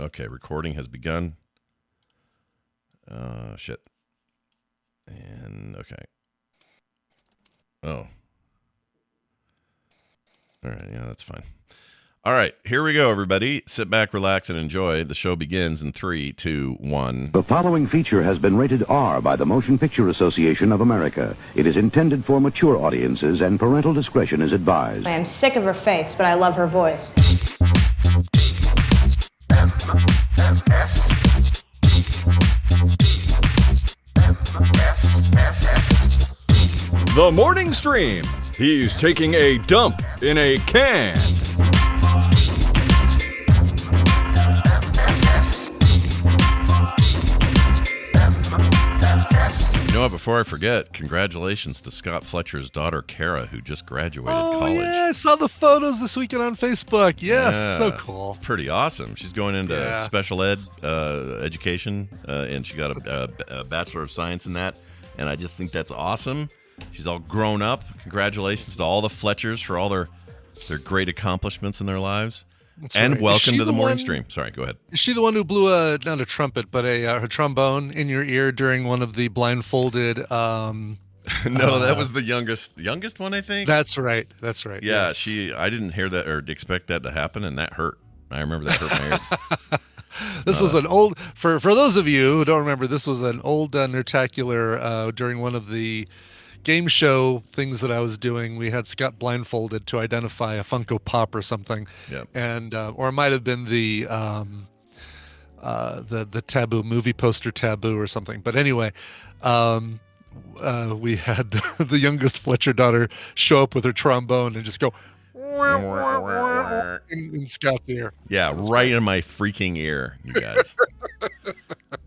Okay, recording has begun. Shit. And okay. Oh. All right, yeah, that's fine. All right, here we go, everybody. Sit back, relax, and enjoy. The show begins in 3, 2, 1. The following feature has been rated R by the Motion Picture Association of America. It is intended for mature audiences, and parental discretion is advised. I am sick of her face, but I love her voice. The morning stream. He's taking a dump in a can. You know what? Before I forget, congratulations to Scott Fletcher's daughter, Kara, who just graduated college. Yeah, I saw the photos this weekend on Facebook. Yes, Yeah, so cool. It's pretty awesome. She's going into special ed education, and she got a Bachelor of Science in that. And I just think that's awesome. She's all grown up. Congratulations to all the Fletchers for all their great accomplishments in their lives. That's and right. welcome to the morning stream. Sorry, go ahead. Is she the one who blew not a trumpet, but her trombone in your ear during one of the blindfolded? No, that was the youngest one, I think. That's right. Yeah, yes. I didn't hear that or expect that to happen, and that hurt. I remember that hurt my ears. This was an old, for those of you who don't remember, this was an old Nertacular during one of the game show things that I was doing. We had Scott blindfolded to identify a Funko Pop or something. Yep. And or it might have been the taboo movie poster taboo or something. But anyway, we had the youngest Fletcher daughter show up with her trombone and just go in Scott's ear. Yeah, right in my freaking ear, you guys.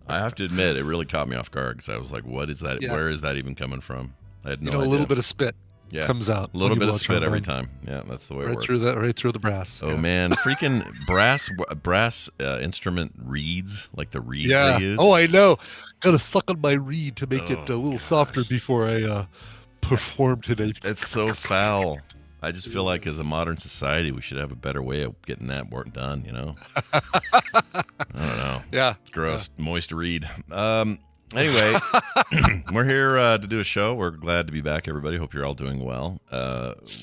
I have to admit, it really caught me off guard because I was like, what is that? Yeah. Where is that even coming from? I had no idea. A little bit of spit comes out. A little bit of spit every time. Yeah, that's the way it works. Right through the brass. Oh, man. Freaking brass instrument reeds, like the reeds they use. Oh, I know. Got to suck on my reed to make it a little softer before I perform today. It's so foul. I just feel like as a modern society, we should have a better way of getting that work done, you know? I don't know. Yeah. Gross. Yeah. Moist reed. Anyway, we're here to do a show. We're glad to be back, everybody. Hope you're all doing well.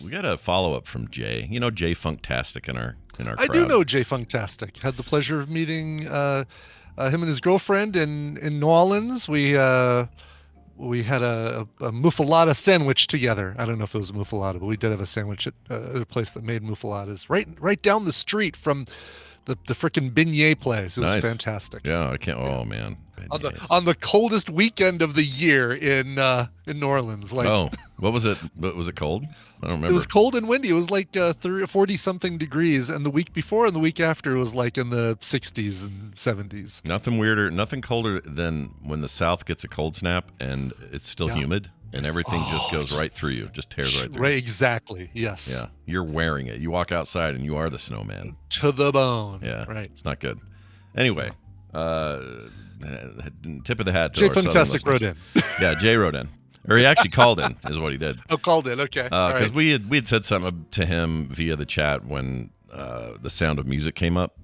We got a follow-up from Jay. You know Jay Funktastic in our crowd. I do know Jay Funktastic. Had the pleasure of meeting him and his girlfriend in New Orleans. We had a muffalata sandwich together. I don't know if it was a muffalata, but we did have a sandwich at a place that made muffalatas right down the street from the frickin' beignet place. It was fantastic. Yeah, I can't. Oh man, on the coldest weekend of the year in New Orleans. Like, what was it? Was it cold? I don't remember. It was cold and windy. It was like 40 something degrees, and the week before and the week after was like in the 60s and 70s. Nothing weirder, nothing colder than when the South gets a cold snap and it's still humid. And everything just goes right through you, just tears right through you. Exactly, yes. Yeah, you're wearing it. You walk outside and you are the snowman. To the bone. Yeah, right. It's not good. Anyway, tip of the hat to Jay our Funktastic wrote in. Yeah, Jay wrote in. Or he actually called in, is what he did. Oh, called in, okay. Because we had said something to him via the chat when The Sound of Music came up.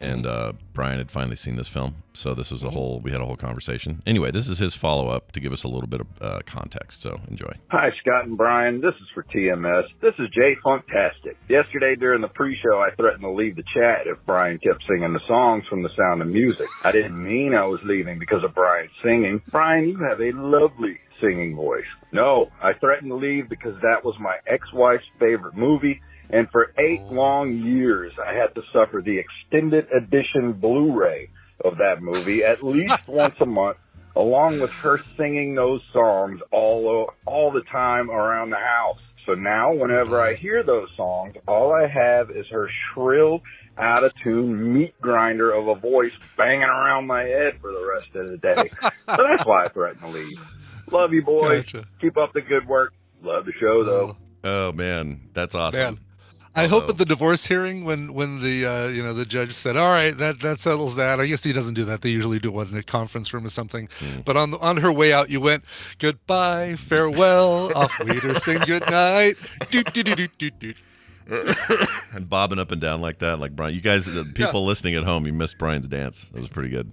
And Brian had finally seen this film, so this was we had a whole conversation. Anyway, this is his follow-up to give us a little bit of context, so enjoy. Hi, Scott and Brian. This is for TMS. This is Jay Funktastic. Yesterday during the pre-show, I threatened to leave the chat if Brian kept singing the songs from The Sound of Music. I didn't mean I was leaving because of Brian's singing. Brian, you have a lovely singing voice. No, I threatened to leave because that was my ex-wife's favorite movie. And for 8 long years, I had to suffer the extended edition Blu-ray of that movie at least once a month, along with her singing those songs all the time around the house. So now, whenever I hear those songs, all I have is her shrill, out-of-tune meat grinder of a voice banging around my head for the rest of the day. So that's why I threatened to leave. Love you, boys. Gotcha. Keep up the good work. Love the show, though. Oh, man. That's awesome. Man. I hope at the divorce hearing when the the judge said, all right, that settles that. I guess he doesn't do that. They usually do it in a conference room or something. But on her way out, you went, goodbye, farewell, off we to sing goodnight. and bobbing up and down like that, like Brian. You guys, the people listening at home, you missed Brian's dance. That was pretty good.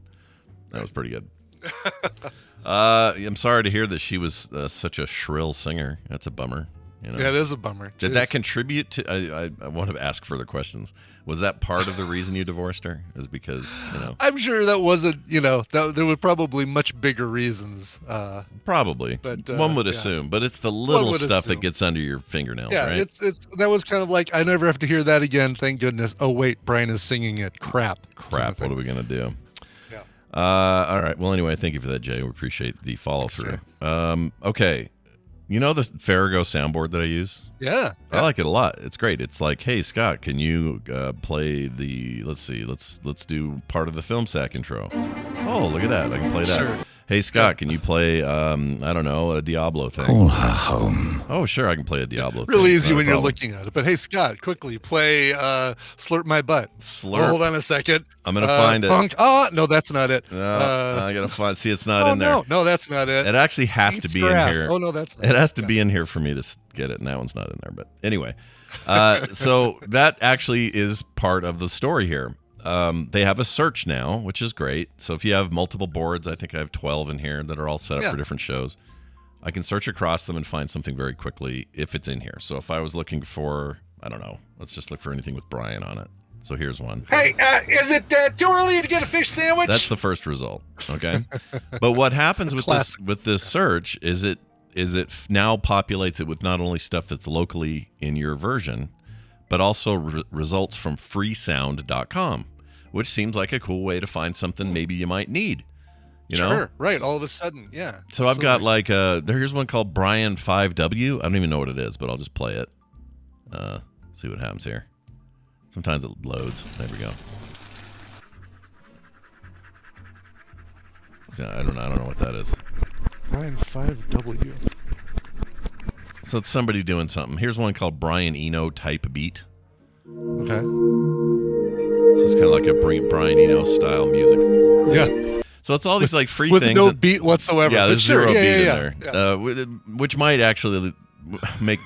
I'm sorry to hear that she was such a shrill singer. That's a bummer. You know? Yeah, it is a bummer. Did that contribute to? I want to ask further questions. Was that part of the reason you divorced her? Is because I'm sure that wasn't. That there were probably much bigger reasons. Probably, but one would assume. But it's the little stuff that gets under your fingernails, right? Yeah, it's that was kind of like I never have to hear that again. Thank goodness. Oh wait, Brian is singing it. Crap. What are we gonna do? Yeah. All right. Well, anyway, thank you for that, Jay. We appreciate the follow through. Okay. You know the Farrago soundboard that I use? Yeah. I like it a lot. It's great. It's like, hey Scott, can you play the? Let's do part of the film sack intro. Oh, look at that! I can play that. Sure. Hey Scott, can you play? I don't know, a Diablo thing. Call her home. Oh, sure, I can play a Diablo thing. Really easy when you're looking at it. But hey, Scott, quickly play "Slurp My Butt." Slurp. Oh, hold on a second. I'm gonna find it. Punk. Oh, no, that's not it. I gotta find. See, it's not in there. No, that's not it. It actually has to be in here. Oh no, that's not it. Has to be in here for me to get it, and that one's not in there. But anyway, so that actually is part of the story here. They have a search now, which is great. So if you have multiple boards, I think I have 12 in here that are all set up for different shows. I can search across them and find something very quickly if it's in here. So if I was looking for, I don't know, let's just look for anything with Brian on it. So here's one. Hey, is it too early to get a fish sandwich? That's the first result. Okay. But what happens with this search is it now populates it with not only stuff that's locally in your version, but also results from freesound.com, which seems like a cool way to find something maybe you might need. You know? Right. All of a sudden, yeah. So I've got like here's one called Brian 5W. I don't even know what it is, but I'll just play it. See what happens here. Sometimes it loads. There we go. So I don't know what that is. Brian 5W. So it's somebody doing something. Here's one called Brian Eno Type Beat. Okay. This is kind of like a Brian Eno style music. Yeah. So it's all these like free with things. With no beat whatsoever. Yeah, there's zero beat in there. Yeah. Which might actually make...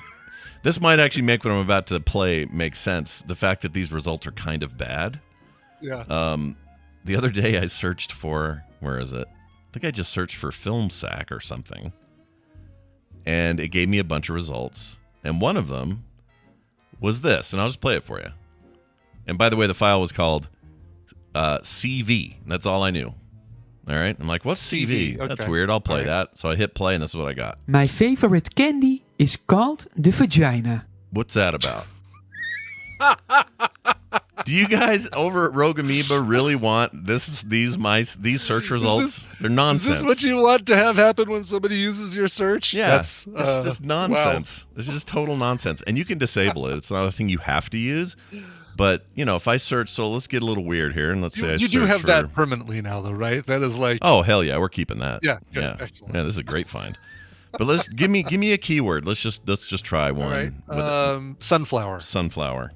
This might actually make what I'm about to play make sense. The fact that these results are kind of bad. Yeah. The other day I searched for... Where is it? I think I just searched for film sack or something. And it gave me a bunch of results. And one of them was this. And I'll just play it for you. And by the way, the file was called CV. That's all I knew. All right? I'm like, what's CV? Okay. That's weird. I'll play that. So I hit play, and this is what I got. My favorite candy is called the vagina. What's that about? Do you guys over at Rogue Amoeba really want these search results? They're nonsense. Is this what you want to have happen when somebody uses your search? Yeah, it's just nonsense. Wow. It's just total nonsense. And you can disable it. It's not a thing you have to use. But, if I search, so let's get a little weird here, and let's say I search You do have that permanently now, though, right? That is like... Oh, hell yeah, we're keeping that. Yeah, good, yeah. Excellent. Yeah, this is a great find. But let's give me a keyword. Let's just try one. All right. Sunflower. Sunflower.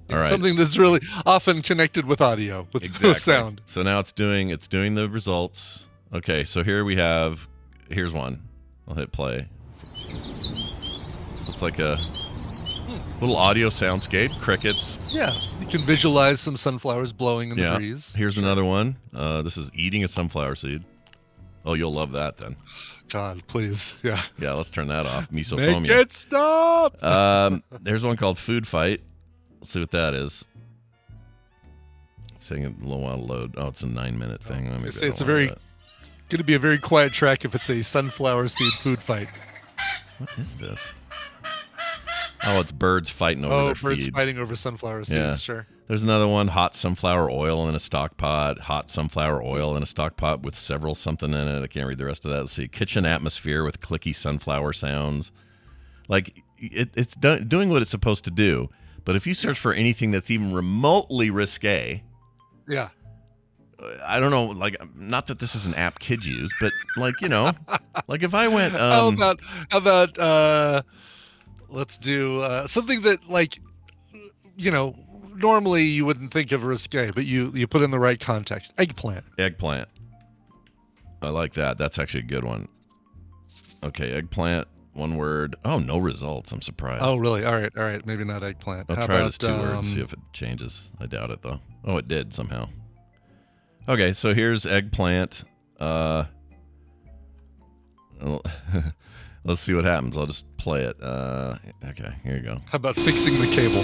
All right. Something that's really often connected with audio, with no sound. So now it's doing the results. Okay, so here's one. I'll hit play. It's like a little audio soundscape, crickets. Yeah, you can visualize some sunflowers blowing in the breeze. Here's another one. This is eating a sunflower seed. Oh, you'll love that then. God, please. Yeah. Yeah, let's turn that off. Misophonia. Make it stop! There's one called Food Fight. Let's see what that is. It's taking a little while to load. Oh, it's a 9-minute thing. It's going to be a very quiet track if it's a sunflower seed food fight. What is this? Oh, it's birds fighting over their feed. Birds fighting over sunflower seeds, sure. There's another one, hot sunflower oil in a stock pot, hot sunflower oil in a stock pot with several something in it. I can't read the rest of that. Let's see, kitchen atmosphere with clicky sunflower sounds. Like, it's doing what it's supposed to do. But if you search for anything that's even remotely risque, yeah, I don't know, like, not that this is an app kids use, but like, like if I went, how about let's do something that, like, normally you wouldn't think of risque, but you put in the right context. Eggplant. I like that. That's actually a good one. Okay, eggplant. One word. Oh, no results. I'm surprised. Oh, really? All right. Maybe not eggplant. I'll try this 2 words, see if it changes. I doubt it, though. Oh, it did somehow. Okay, so here's eggplant. Let's see what happens. I'll just play it. Okay, here you go. How about fixing the cable?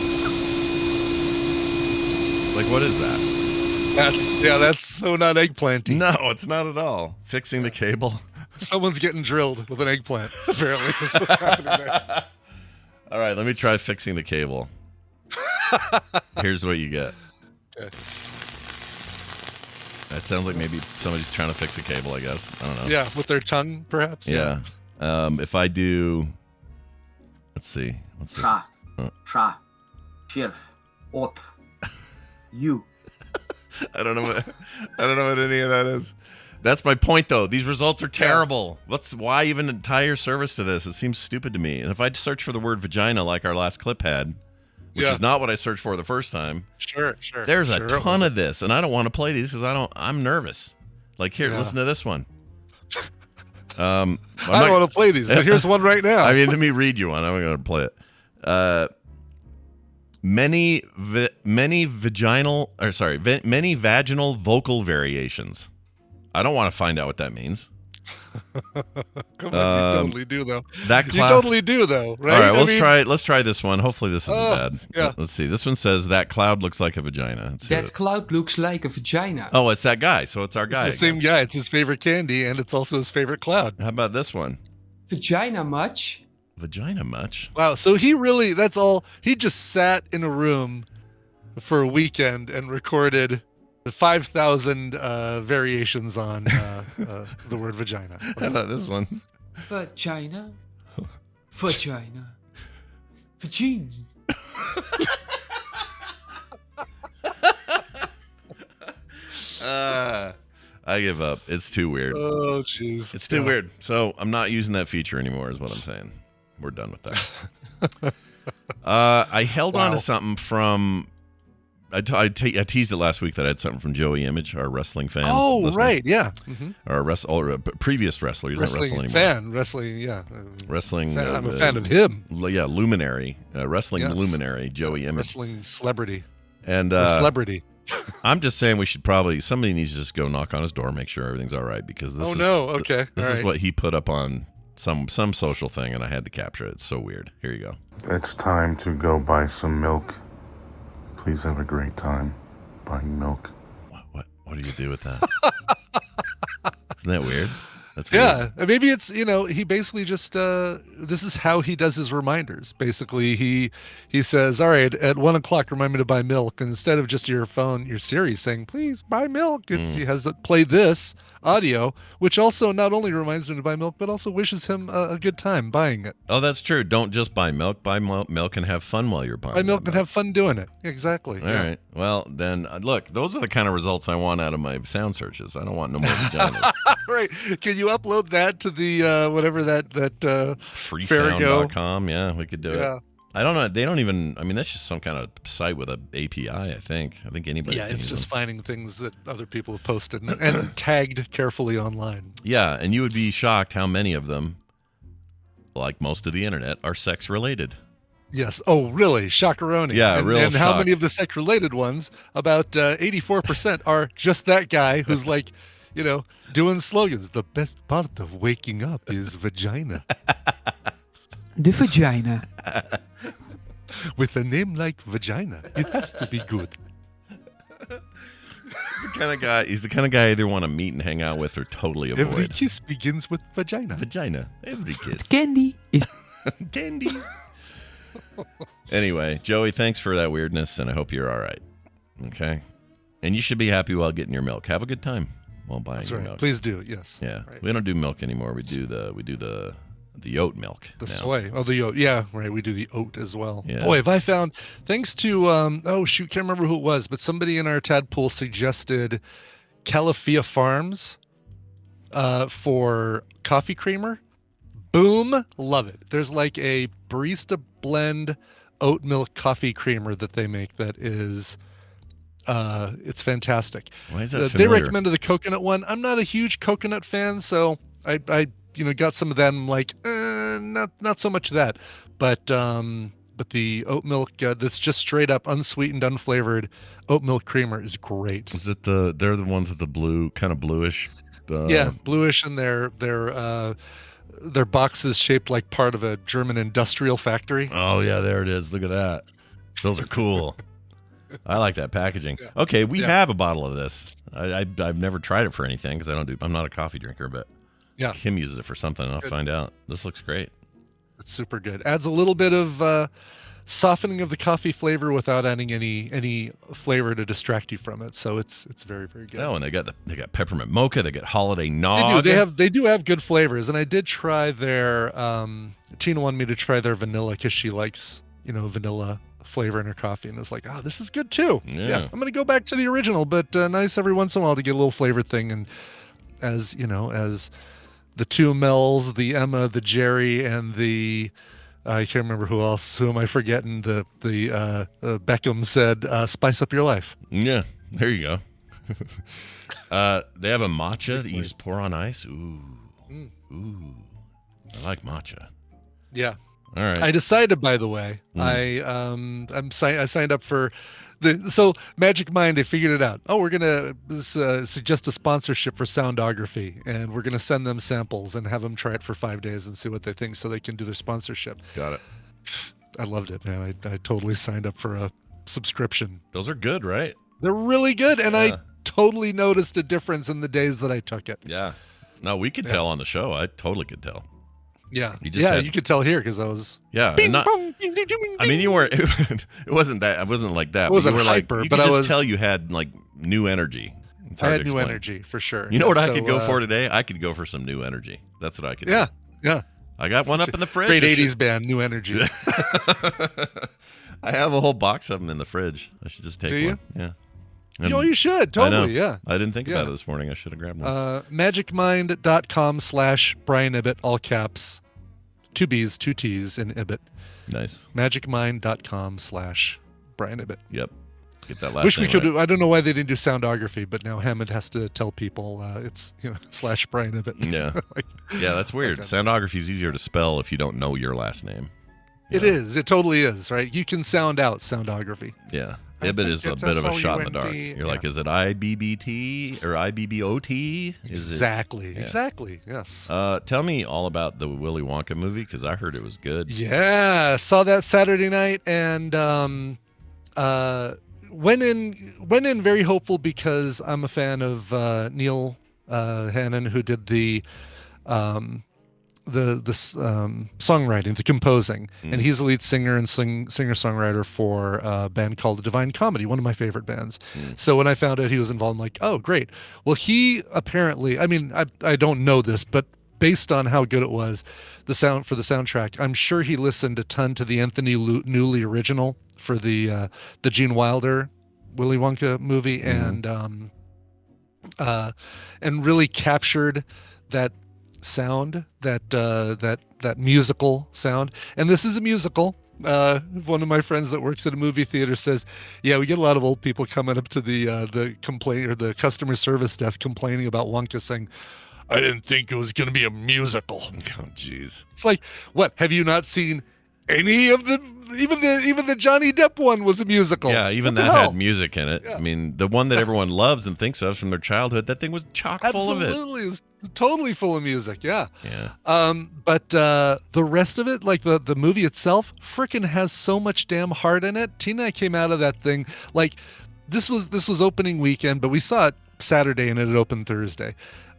Like, what is that? That's so not eggplanty. No, it's not at all. Fixing the cable. Someone's getting drilled with an eggplant, apparently. That's what's happening there. All right, let me try fixing the cable. Here's what you get. Okay. That sounds like maybe somebody's trying to fix a cable, I guess. I don't know. Yeah, with their tongue, perhaps. Yeah. If I do, let's see. What's this? Sha, Shirf, Ot, You. I don't know what any of that is. That's my point, though. These results are terrible. Why even tie your service to this? It seems stupid to me. And if I search for the word vagina like our last clip had, which is not what I searched for the first time. Sure. There's a ton of this, and I don't want to play these because I'm nervous. Like, here, listen to this one. I don't want to play these, but here's one right now. I mean, let me read you one. I'm going to play it. Many vaginal vocal variations. I don't want to find out what that means. Come on, you totally do though. You totally do though, right? All right, let's try this one. Hopefully this isn't bad. Yeah. Let's see. This one says that cloud looks like a vagina. That cloud looks like a vagina. Oh, it's that guy. So it's our guy. It's the same guy. It's his favorite candy, and it's also his favorite cloud. How about this one? Vagina much? Vagina much? Wow. So that's all. He just sat in a room for a weekend and recorded 5,000 variations on the word vagina. How about this one? Vagina. Vagina. Vagina. I give up. It's too weird. Oh, jeez. It's too weird. So I'm not using that feature anymore is what I'm saying. We're done with that. I held on to something from... I teased it last week that I had something from Joey Image, our wrestling fan. Oh, listener. right, yeah. Mm-hmm. Or previous wrestler. He's not wrestling anymore. Wrestling. Fan. I'm a fan of him. Yeah, luminary. Wrestling luminary, Joey Image. Wrestling celebrity. And celebrity. I'm just saying somebody needs to just go knock on his door, make sure everything's all right, because this this is what he put up on some social thing, and I had to capture it. It's so weird. Here you go. It's time to go buy some milk. Please have a great time buying milk. What do you do with that? Isn't that weird? That's weird. Yeah, maybe it's he basically just this is how he does his reminders. Basically, he says, "All right, at 1:00, remind me to buy milk." And instead of just your phone, your Siri saying, "Please buy milk," he has it play this audio, which also not only reminds him to buy milk, but also wishes him a good time buying it. Oh, that's true. Don't just buy milk. Buy milk and have fun while you're buying. Buy milk and have fun doing it. Exactly. All right. Well, then look, those are the kind of results I want out of my sound searches. I don't want no more vaginas. Right. Can you upload that to the whatever that freesound.com? Yeah, we could do it. I don't know. They don't even. I mean, that's just some kind of site with an API. I think anybody. Yeah, it's just finding things that other people have posted and tagged carefully online. Yeah, and you would be shocked how many of them, like most of the internet, are sex related. Yes. Oh, really? Shockeroni. Yeah, and how many of the sex related ones? About 84% are just that guy who's like, doing slogans. The best part of waking up is vagina. The vagina. With a name like vagina, it has to be good. He's the kind of guy I either want to meet and hang out with or totally avoid. Every kiss begins with vagina. Vagina. Every kiss. Candy is candy. Anyway, Joey, thanks for that weirdness, and I hope you're all right. Okay? And you should be happy while getting your milk. Have a good time while buying your milk. Please do, yes. Yeah. Right. We don't do milk anymore. We do the oat milk. The soy. Oh, the oat. Yeah, right. We do the oat as well. Yeah. Boy, have I found, thanks to, can't remember who it was, but somebody in our tadpole suggested Califia Farms for coffee creamer. Boom. Love it. There's like a barista blend oat milk coffee creamer that they make that is... it's fantastic. Why is that They recommended the coconut one. I'm not a huge coconut fan, so I got some of them. I'm like, not so much that, but the oat milk that's just straight up unsweetened, unflavored oat milk creamer is great. Is it they're the ones with the blue, kind of bluish? Yeah, bluish, and their box is shaped like part of a German industrial factory. Oh yeah, there it is. Look at that. Those are cool. I like that packaging. Yeah. Okay, we have a bottle of this. I've never tried it for anything because I'm not a coffee drinker, but yeah, Kim uses it for something. I'll find out. This looks great. It's super good. Adds a little bit of softening of the coffee flavor without adding any flavor to distract you from it. So it's very, very good. Oh, and they got peppermint mocha. They got holiday nog. They do have good flavors, and I did try their. Tina wanted me to try their vanilla because she likes vanilla flavor in her coffee, and it's like, oh, this is good too. Yeah, I'm gonna go back to the original, but nice every once in a while to get a little flavored thing. And as the two Mels, the Emma, the Jerry, and the I can't remember who else. Who am I forgetting? The Beckham said, "Spice up your life." Yeah, there you go. They have a matcha that you just pour on ice. Ooh, I like matcha. Yeah. All right. I decided, by the way, I signed up for so Magic Mind. They figured it out. Oh, we're gonna suggest a sponsorship for Soundography, and we're gonna send them samples and have them try it for 5 days and see what they think, so they can do their sponsorship. Got it. I loved it, man. I totally signed up for a subscription. Those are good, right? They're really good, and I totally noticed a difference in the days that I took it. Yeah. No, we could tell on the show. I totally could tell. Yeah, you could tell here because I was. Yeah, bing, not, bong, ding, ding, ding, I mean, you weren't. It wasn't that. I wasn't like that. It wasn't you were hyper, you but could I just was. Tell you had like new energy. It's I hard had to new explain. energy for sure. You know what I could go for today? I could go for some new energy. That's what I could. Yeah, do. yeah. I got one up in the fridge. Great '80s band, New Energy. I have a whole box of them in the fridge. I should just take one. You? Yeah. You should totally. Yeah. I didn't think about it this morning. I should have grabbed one. Magicmind.com/Brian Ibbett, all caps. 2 B's, 2 T's in Ibbett. Nice. Magicmind.com/Brian Ibbett. Yep. Get that last Wish we name could right. do, I don't know why they didn't do Soundography, but now Hammond has to tell people it's /Brian Ibbett. Yeah. Yeah, that's weird. Soundography is easier to spell if you don't know your last name. It is. It totally is, right? You can sound out Soundography. Yeah. Ibbett is a bit of a shot in the dark. You're like, is it IBBT or IBBOT? Exactly. Exactly. Yes. Tell me all about the Willy Wonka movie because I heard it was good. Yeah, saw that Saturday night and went in very hopeful because I'm a fan of Neil Hannon, who did the songwriting, the composing, and he's the lead singer and singer-songwriter for a band called The Divine Comedy, one of my favorite bands. So when I found out he was involved, I'm like, oh, great. Well, he apparently, I mean, I don't know this, but based on how good it was, the soundtrack, I'm sure he listened a ton to the Anthony Newley original for the Gene Wilder Willy Wonka movie, and really captured that sound, that musical sound. And this is a musical. One of my friends that works at a movie theater says, yeah, we get a lot of old people coming up to the complaint or the customer service desk complaining about Wonka, saying, I didn't think it was going to be a musical. Oh, jeez. It's like, what? Have you not seen any of the even the Johnny Depp one was a musical? Yeah, even that had music in it. Yeah. I mean, the one that everyone loves and thinks of from their childhood, that thing was chock full of it. Absolutely, it was totally full of music. Yeah. Yeah. But the rest of it, like the movie itself, frickin' has so much damn heart in it. Tina and I came out of that thing like this was opening weekend, but we saw it Saturday and it had opened Thursday.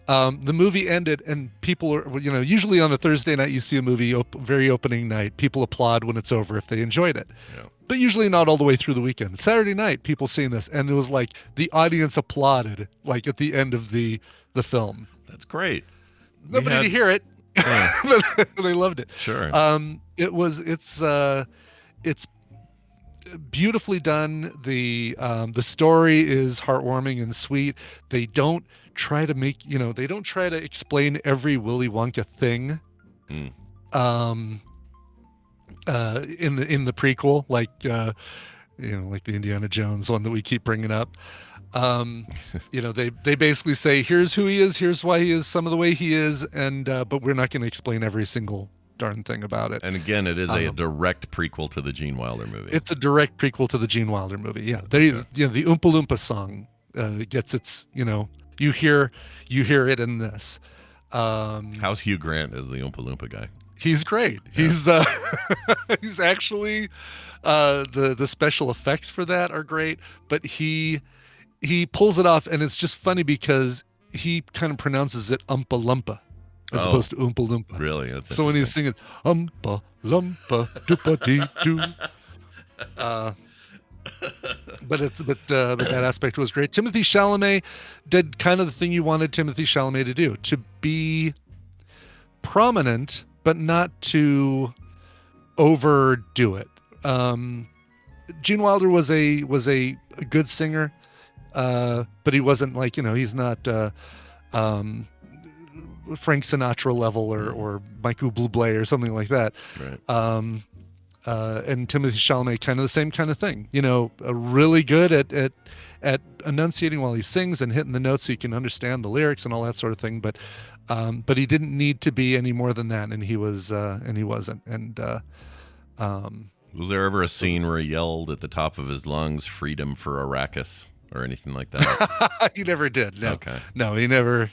The movie ended, and people are, usually on a Thursday night, you see a movie, very opening night, people applaud when it's over if they enjoyed it. Yeah. But usually not all the way through the weekend. Saturday night, people seeing this, and it was like the audience applauded, like at the end of the film. That's great. Nobody to hear it, but they loved it. Sure. It's beautifully done. The story is heartwarming and sweet. They don't try to they don't try to explain every Willy Wonka thing in the prequel, like like the Indiana Jones one that we keep bringing up. They basically say, here's who he is, here's why he is some of the way he is, and but we're not going to explain every single darn thing about it. And again, it is a direct prequel to the Gene Wilder movie. It's a direct prequel to the Gene Wilder movie. Yeah, the Oompa Loompa song gets its, you hear it in this. How's Hugh Grant as the Oompa Loompa guy? He's great. Yeah. He's actually the special effects for that are great, but he pulls it off, and it's just funny because he kind of pronounces it Oompa Loompa as opposed to Oompa Loompa. Really? That's so when he's singing Oompa Loompa Doopa Dee Doo. But that aspect was great. Timothée Chalamet did kind of the thing you wanted Timothée Chalamet to do, to be prominent but not to overdo it. Gene Wilder was a good singer, but he wasn't like, he's not Frank Sinatra level or Michael Bublé or something like that. Right. And Timothée Chalamet, kind of the same kind of thing, really good at enunciating while he sings and hitting the notes so you can understand the lyrics and all that sort of thing. But he didn't need to be any more than that, and he wasn't. And was there ever a scene where he yelled at the top of his lungs, "Freedom for Arrakis," or anything like that? He never did. No. Okay. No, he never.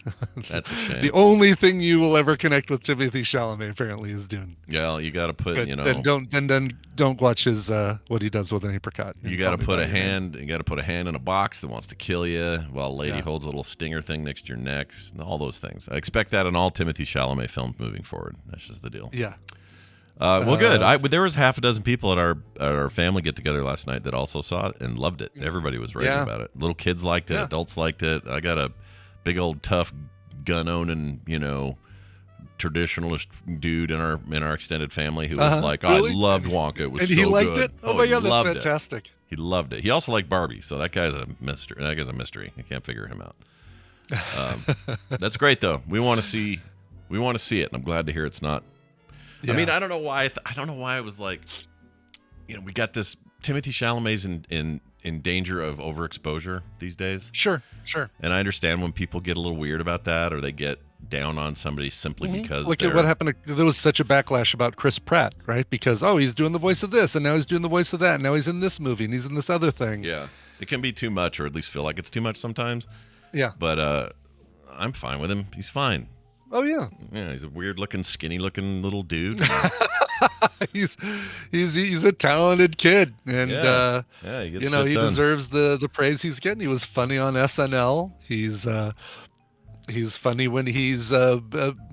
That's a shame. The only thing you will ever connect with Timothée Chalamet apparently is Dune. Yeah, you got to put, Then don't watch his what he does with an apricot. You got to put a hand. You got to put a hand in a box that wants to kill you, while a lady holds a little stinger thing next to your neck. All those things. I expect that in all Timothée Chalamet films moving forward. That's just the deal. Yeah. Well, good. There was half a dozen people at our family get together last night that also saw it and loved it. Everybody was raving about it. Little kids liked it. Adults liked it. I got a big old tough gun owning, traditionalist dude in our extended family who was like, really? I loved Wonka. It was and so he liked good. it. Oh my god, that's fantastic. He loved it. He also liked Barbie. So that guy's a mystery. I can't figure him out. That's great though. We want to see it, and I'm glad to hear it's not. Yeah. I mean, I don't know why. I don't know why I was like, we got this. Timothée Chalamet's in danger of overexposure these days. Sure. And I understand when people get a little weird about that, or they get down on somebody simply because. Look at what happened. There was such a backlash about Chris Pratt, right? Because he's doing the voice of this, and now he's doing the voice of that, and now he's in this movie, and he's in this other thing. Yeah, it can be too much, or at least feel like it's too much sometimes. Yeah. But I'm fine with him. He's fine. Oh yeah. Yeah, he's a weird-looking, skinny-looking little dude. he's a talented kid, and he gets he deserves the praise he's getting. He was funny on SNL. He's funny when he's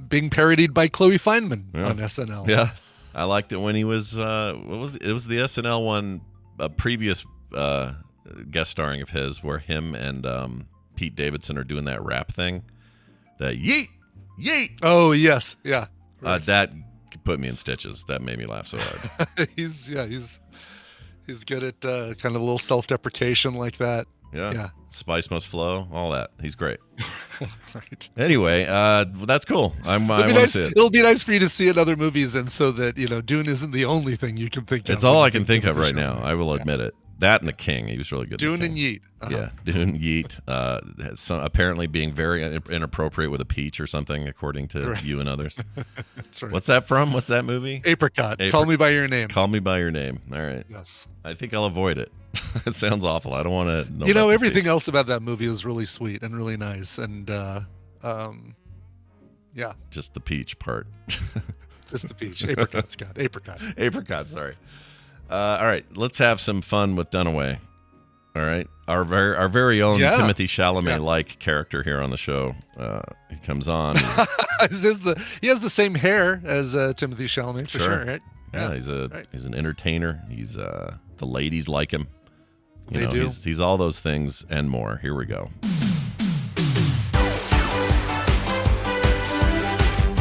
being parodied by Chloe Fineman on SNL. Yeah, I liked it when he was it was the SNL one, a previous guest starring of his, where him and Pete Davidson are doing that rap thing, that yeet. Oh yes, yeah. Right. That put me in stitches. That made me laugh so hard. he's good at kind of a little self-deprecation like that. Yeah. Spice must flow. All that. He's great. Right. Anyway, that's cool. I want to see it. It'll be nice for you to see it in other movies, and so that Dune isn't the only thing you can think of. It's all I can think of right now. I will admit it. That and The King. He was really good. Dune and Yeet. Yeah, Dune, Yeet. Apparently being very inappropriate with a peach or something, according to you and others. That's right. What's that from? What's that movie? Apricot. Call Me by Your Name. Call Me by Your Name. All right. Yes. I think I'll avoid it. It sounds awful. I don't want to know. Everything else about that movie was really sweet and really nice, and yeah. Just the peach part. Just the peach. Apricot, Scott. Apricot. Sorry. All right, let's have some fun with Dunaway. All right, our very own Timothée Chalamet-like character here on the show. He comes on. He has the same hair as Timothée Chalamet for sure, right? Yeah, he's an entertainer. He's the ladies like him. They do. He's all those things and more. Here we go.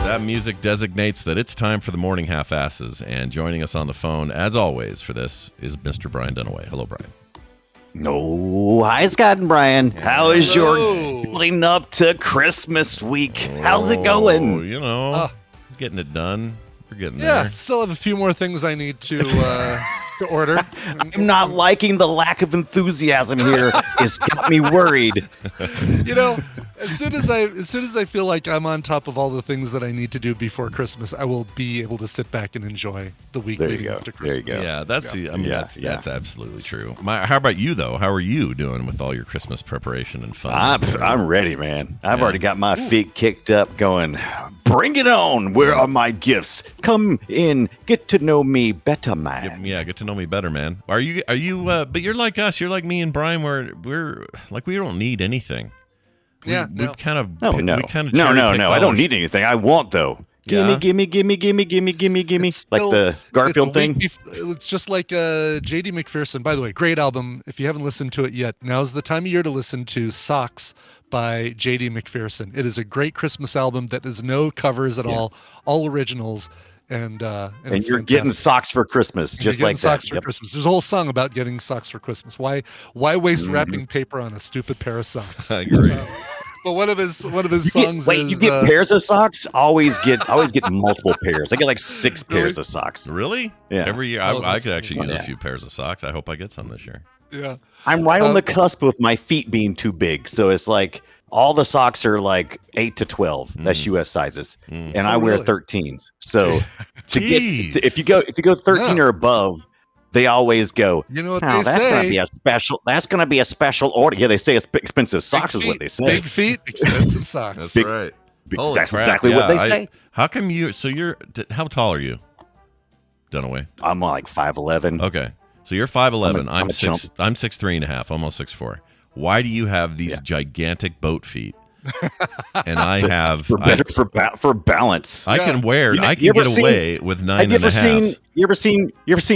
That music designates that it's time for the morning half-asses, and joining us on the phone, as always, for this is Mr. Brian Dunaway. Hello, Brian. No, hi, Scott and Brian. How is your building up to Christmas week? How's it going? Getting it done. We're getting there. Yeah, still have a few more things I need to order. I'm not liking the lack of enthusiasm here. It's got me worried. As soon as I feel like I'm on top of all the things that I need to do before Christmas, I will be able to sit back and enjoy the week leading up to Christmas. There you go. Yeah, that's absolutely true. How about you though? How are you doing with all your Christmas preparation and fun? I'm ready, man. I've already got my feet kicked up, going, bring it on. Where are my gifts? Come in, get to know me better, man. Get to know me better, man. Are you? But you're like us. You're like me and Brian. We're like, we don't need anything. We kind of no. I don't need anything. I want though. Gimme. Like the Garfield thing. It's just like J.D. McPherson. By the way, great album. If you haven't listened to it yet, now's the time of year to listen to Socks by J.D. McPherson. It is a great Christmas album that is no covers at all originals. And you're getting socks for Christmas, just like that. Socks for Christmas. There's a whole song about getting socks for Christmas. Why waste wrapping paper on a stupid pair of socks? I agree. But one of his songs is you get pairs of socks. Always get multiple pairs. I get like 6 pairs of socks. Really? Yeah. Every year, I could actually use a few pairs of socks. I hope I get some this year. Yeah. I'm right on the cusp with my feet being too big, so it's like all the socks are like 8 to 12. That's U.S. sizes, and I wear 13s. So if you go 13 or above, they always go, you know what they say? That's gonna be a special order. Yeah, they say it's expensive socks is what they say. Big feet, expensive socks. That's right. Holy that's crap. exactly what they say. How come you? So how tall are you, Dunaway? I'm like 5'11". Okay, so you're 5'11". I'm 6'3.5", almost 6'4". Why do you have these gigantic boat feet? And I have for balance. I can wear. I can get away with 9.5. You ever seen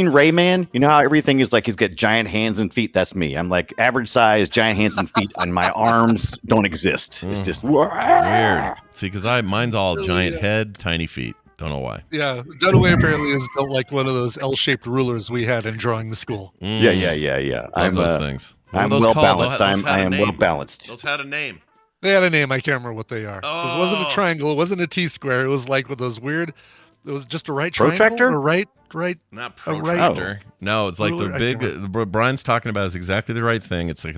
Rayman? You know how everything is like he's got giant hands and feet. That's me. I'm like average size, giant hands and feet, and my arms don't exist. It's just weird. See, because mine's all giant head, tiny feet. Don't know why. Yeah, Dunaway apparently is built like one of those L-shaped rulers we had in drawing the school. Yeah. Love those things. I'm well balanced. I am well balanced. Those had a name. They had a name. I can't remember what they are. Oh. It wasn't a triangle. It wasn't a T-square. It was like with those weird. It was just a right triangle. Or right. Not protractor. No, it's like the big. Brian's talking about is exactly the right thing. It's like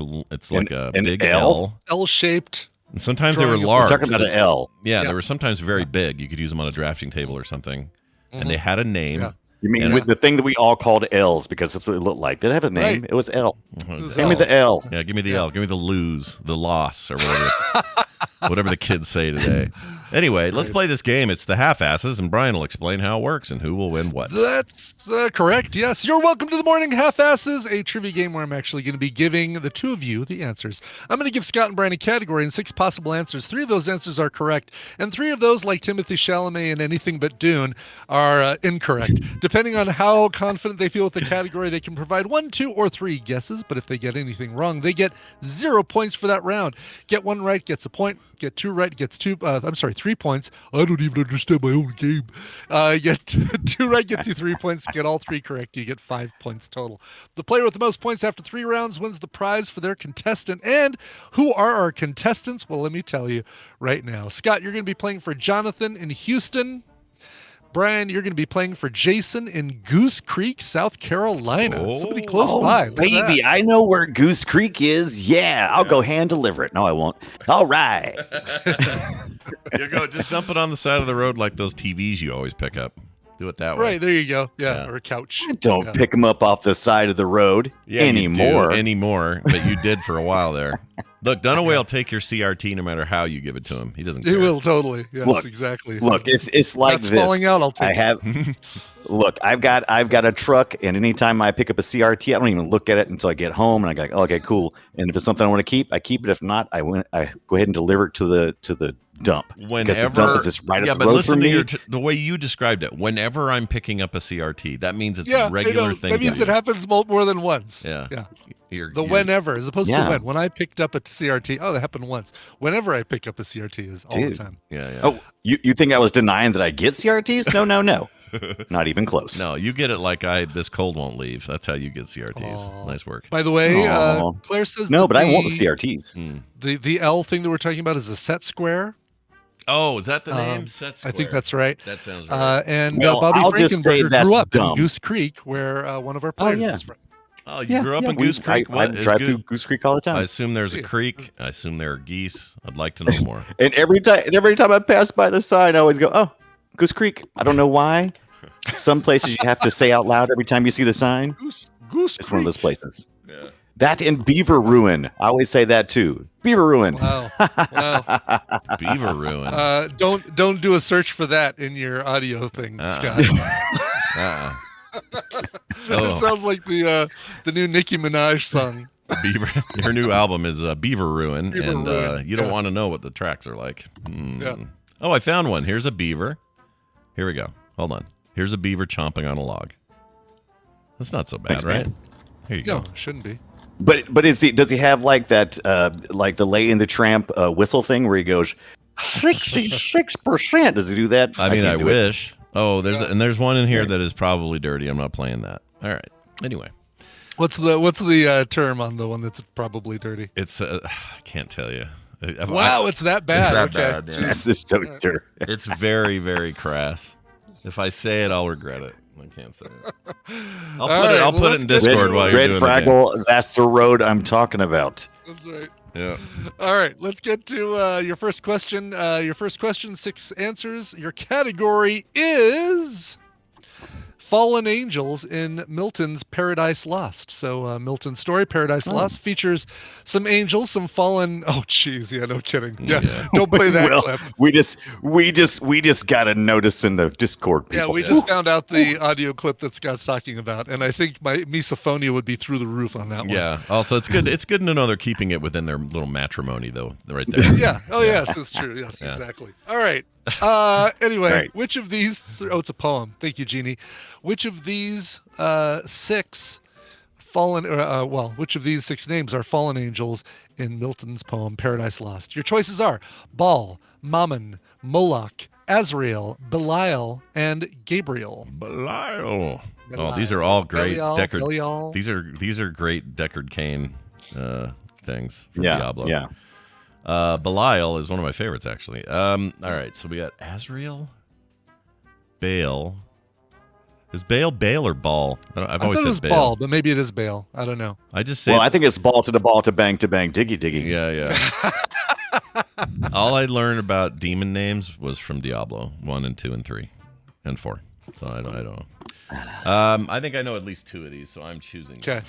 a big L. L-shaped. And sometimes they were large. We're talking about an L. Yeah, they were sometimes very big. You could use them on a drafting table or something. And they had a name. Yeah. You mean with the thing that we all called L's because that's what it looked like? Did it have a name? Right. It was L. Give me the L. Yeah, give me the L. Give me the lose, the loss, or whatever the kids say today. Anyway, let's play this game. It's the half-asses, and Brian will explain how it works and who will win what. That's correct, yes. You're welcome to the Morning Half-Asses, a trivia game where I'm actually going to be giving the two of you the answers. I'm going to give Scott and Brian a category and 6 possible answers. 3 of those answers are correct, and 3 of those, like Timothy Chalamet and Anything But Dune, are incorrect. Depending on how confident they feel with the category, they can provide 1, 2, or 3 guesses, but if they get anything wrong, they get 0 points for that round. Get 1 right, gets a point. Get 2 right, gets 3 points. I don't even understand my own game. Get 2 right, gets you 3 points. Get all 3 correct, you get 5 points total. The player with the most points after 3 rounds wins the prize for their contestant. And who are our contestants? Well, let me tell you right now. Scott, you're going to be playing for Jonathan in Houston. Brian, you're going to be playing for Jason in Goose Creek, South Carolina. Somebody close by. Baby, I know where Goose Creek is. Yeah, I'll go hand deliver it. No, I won't. All right. You go, just dump it on the side of the road like those TVs you always pick up. Do it that way. Right, there you go. Yeah. Or a couch. I don't pick them up off the side of the road anymore, but you did for a while there. Look, Dunaway will take your CRT no matter how you give it to him. He doesn't care. He will, totally. Yes, exactly. Look, it's like this. Falling out, I'll take it. Look, I've got a truck, and anytime I pick up a CRT, I don't even look at it until I get home, and I go, okay, cool. And if it's something I want to keep, I keep it. If not, I go ahead and deliver it to the dump. Whenever, the dump is just right up the road listen from to me. The way you described it. Whenever I'm picking up a CRT, that means it's a regular thing. That means it happens more than once. Yeah. Whenever, as opposed to when. When I picked up a CRT, that happened once. Whenever I pick up a CRT is all the time. Yeah. Oh, you think I was denying that I get CRTs? No. Not even close. No, you get it like this cold won't leave. That's how you get CRTs. Aww. Nice work. By the way, Claire says no, but I want the CRTs. The L thing that we're talking about is a set square. Oh, is that the name? Set Square. I think that's right. That sounds right. And Bobby Frankenberger grew up in Goose Creek, where one of our players is from. Oh, you grew up in Goose Creek? I drive through Goose Creek all the time. I assume there's a creek. I assume there are geese. I'd like to know more. And every time I pass by the sign, I always go, "Oh, Goose Creek." I don't know why. Some places you have to say out loud every time you see the sign. Goose It's Creek. one of those places. Yeah. That and Beaver Ruin. I always say that too. Beaver Ruin. Wow. Beaver Ruin. Don't do a search for that in your audio thing, Scott. It sounds like the new Nicki Minaj song. Beaver. Her new album is Beaver Ruin, Beaver and Ruin. you don't want to know what the tracks are like. Yeah. Oh, I found one. Here's a beaver. Here we go. Hold on. Here's a beaver chomping on a log. That's not so bad, Thanks, right? man. Here you No, go. shouldn't be. But does he have like that like the Lady and the Tramp whistle thing where he goes 66%? Does he do that? I mean, I can't do it. wish. Oh, there's one in here that is probably dirty. I'm not playing that. All right. Anyway, What's the term on the one that's probably dirty? it's I can't tell you. Wow, it's that bad. It's that Okay. bad. Yeah. That's just so true. It's very, very crass. If I say it, I'll regret it. I can't say it. I'll put it in Discord while you're Red doing the game. Fraggle, that's the road I'm talking about. That's right. Yeah. All right, let's get to your first question. 6 answers. Your category is fallen angels in Milton's Paradise Lost. So Milton's story, Paradise Lost, features some angels, some fallen. Oh, jeez, yeah, no kidding. Yeah, don't play that Well, clip. we just got a notice in the Discord. Yeah, people. we just found out the audio clip that Scott's talking about, and I think my misophonia would be through the roof on that one. Yeah. Also, it's good. It's good to know they're keeping it within their little matrimony, though. Right there. Yeah. Oh, yes, that's true. Yes, Yeah. exactly. All right. Anyway, Right. which of these? Oh, it's a poem. Thank you, Jeannie. Which of these 6 fallen? Which of these 6 names are fallen angels in Milton's poem Paradise Lost? Your choices are Baal, Mammon, Moloch, Azrael, Belial, and Gabriel. Belial. Oh, these are all great Belial. These are great Deckard Cain things from Yeah, Diablo. yeah. Belial is one of my favorites, actually. All right, so we got Azrael, Baal. Is Baal or Baal? I've I always thought it was said Baal, but maybe it is Baal. I don't know. I just say Well, I think it's ball to bang, diggy diggy. Yeah. All I learned about demon names was from Diablo 1 and 2 and 3 and 4. So I don't know. I think I know at least 2 of these, so I'm choosing. Okay.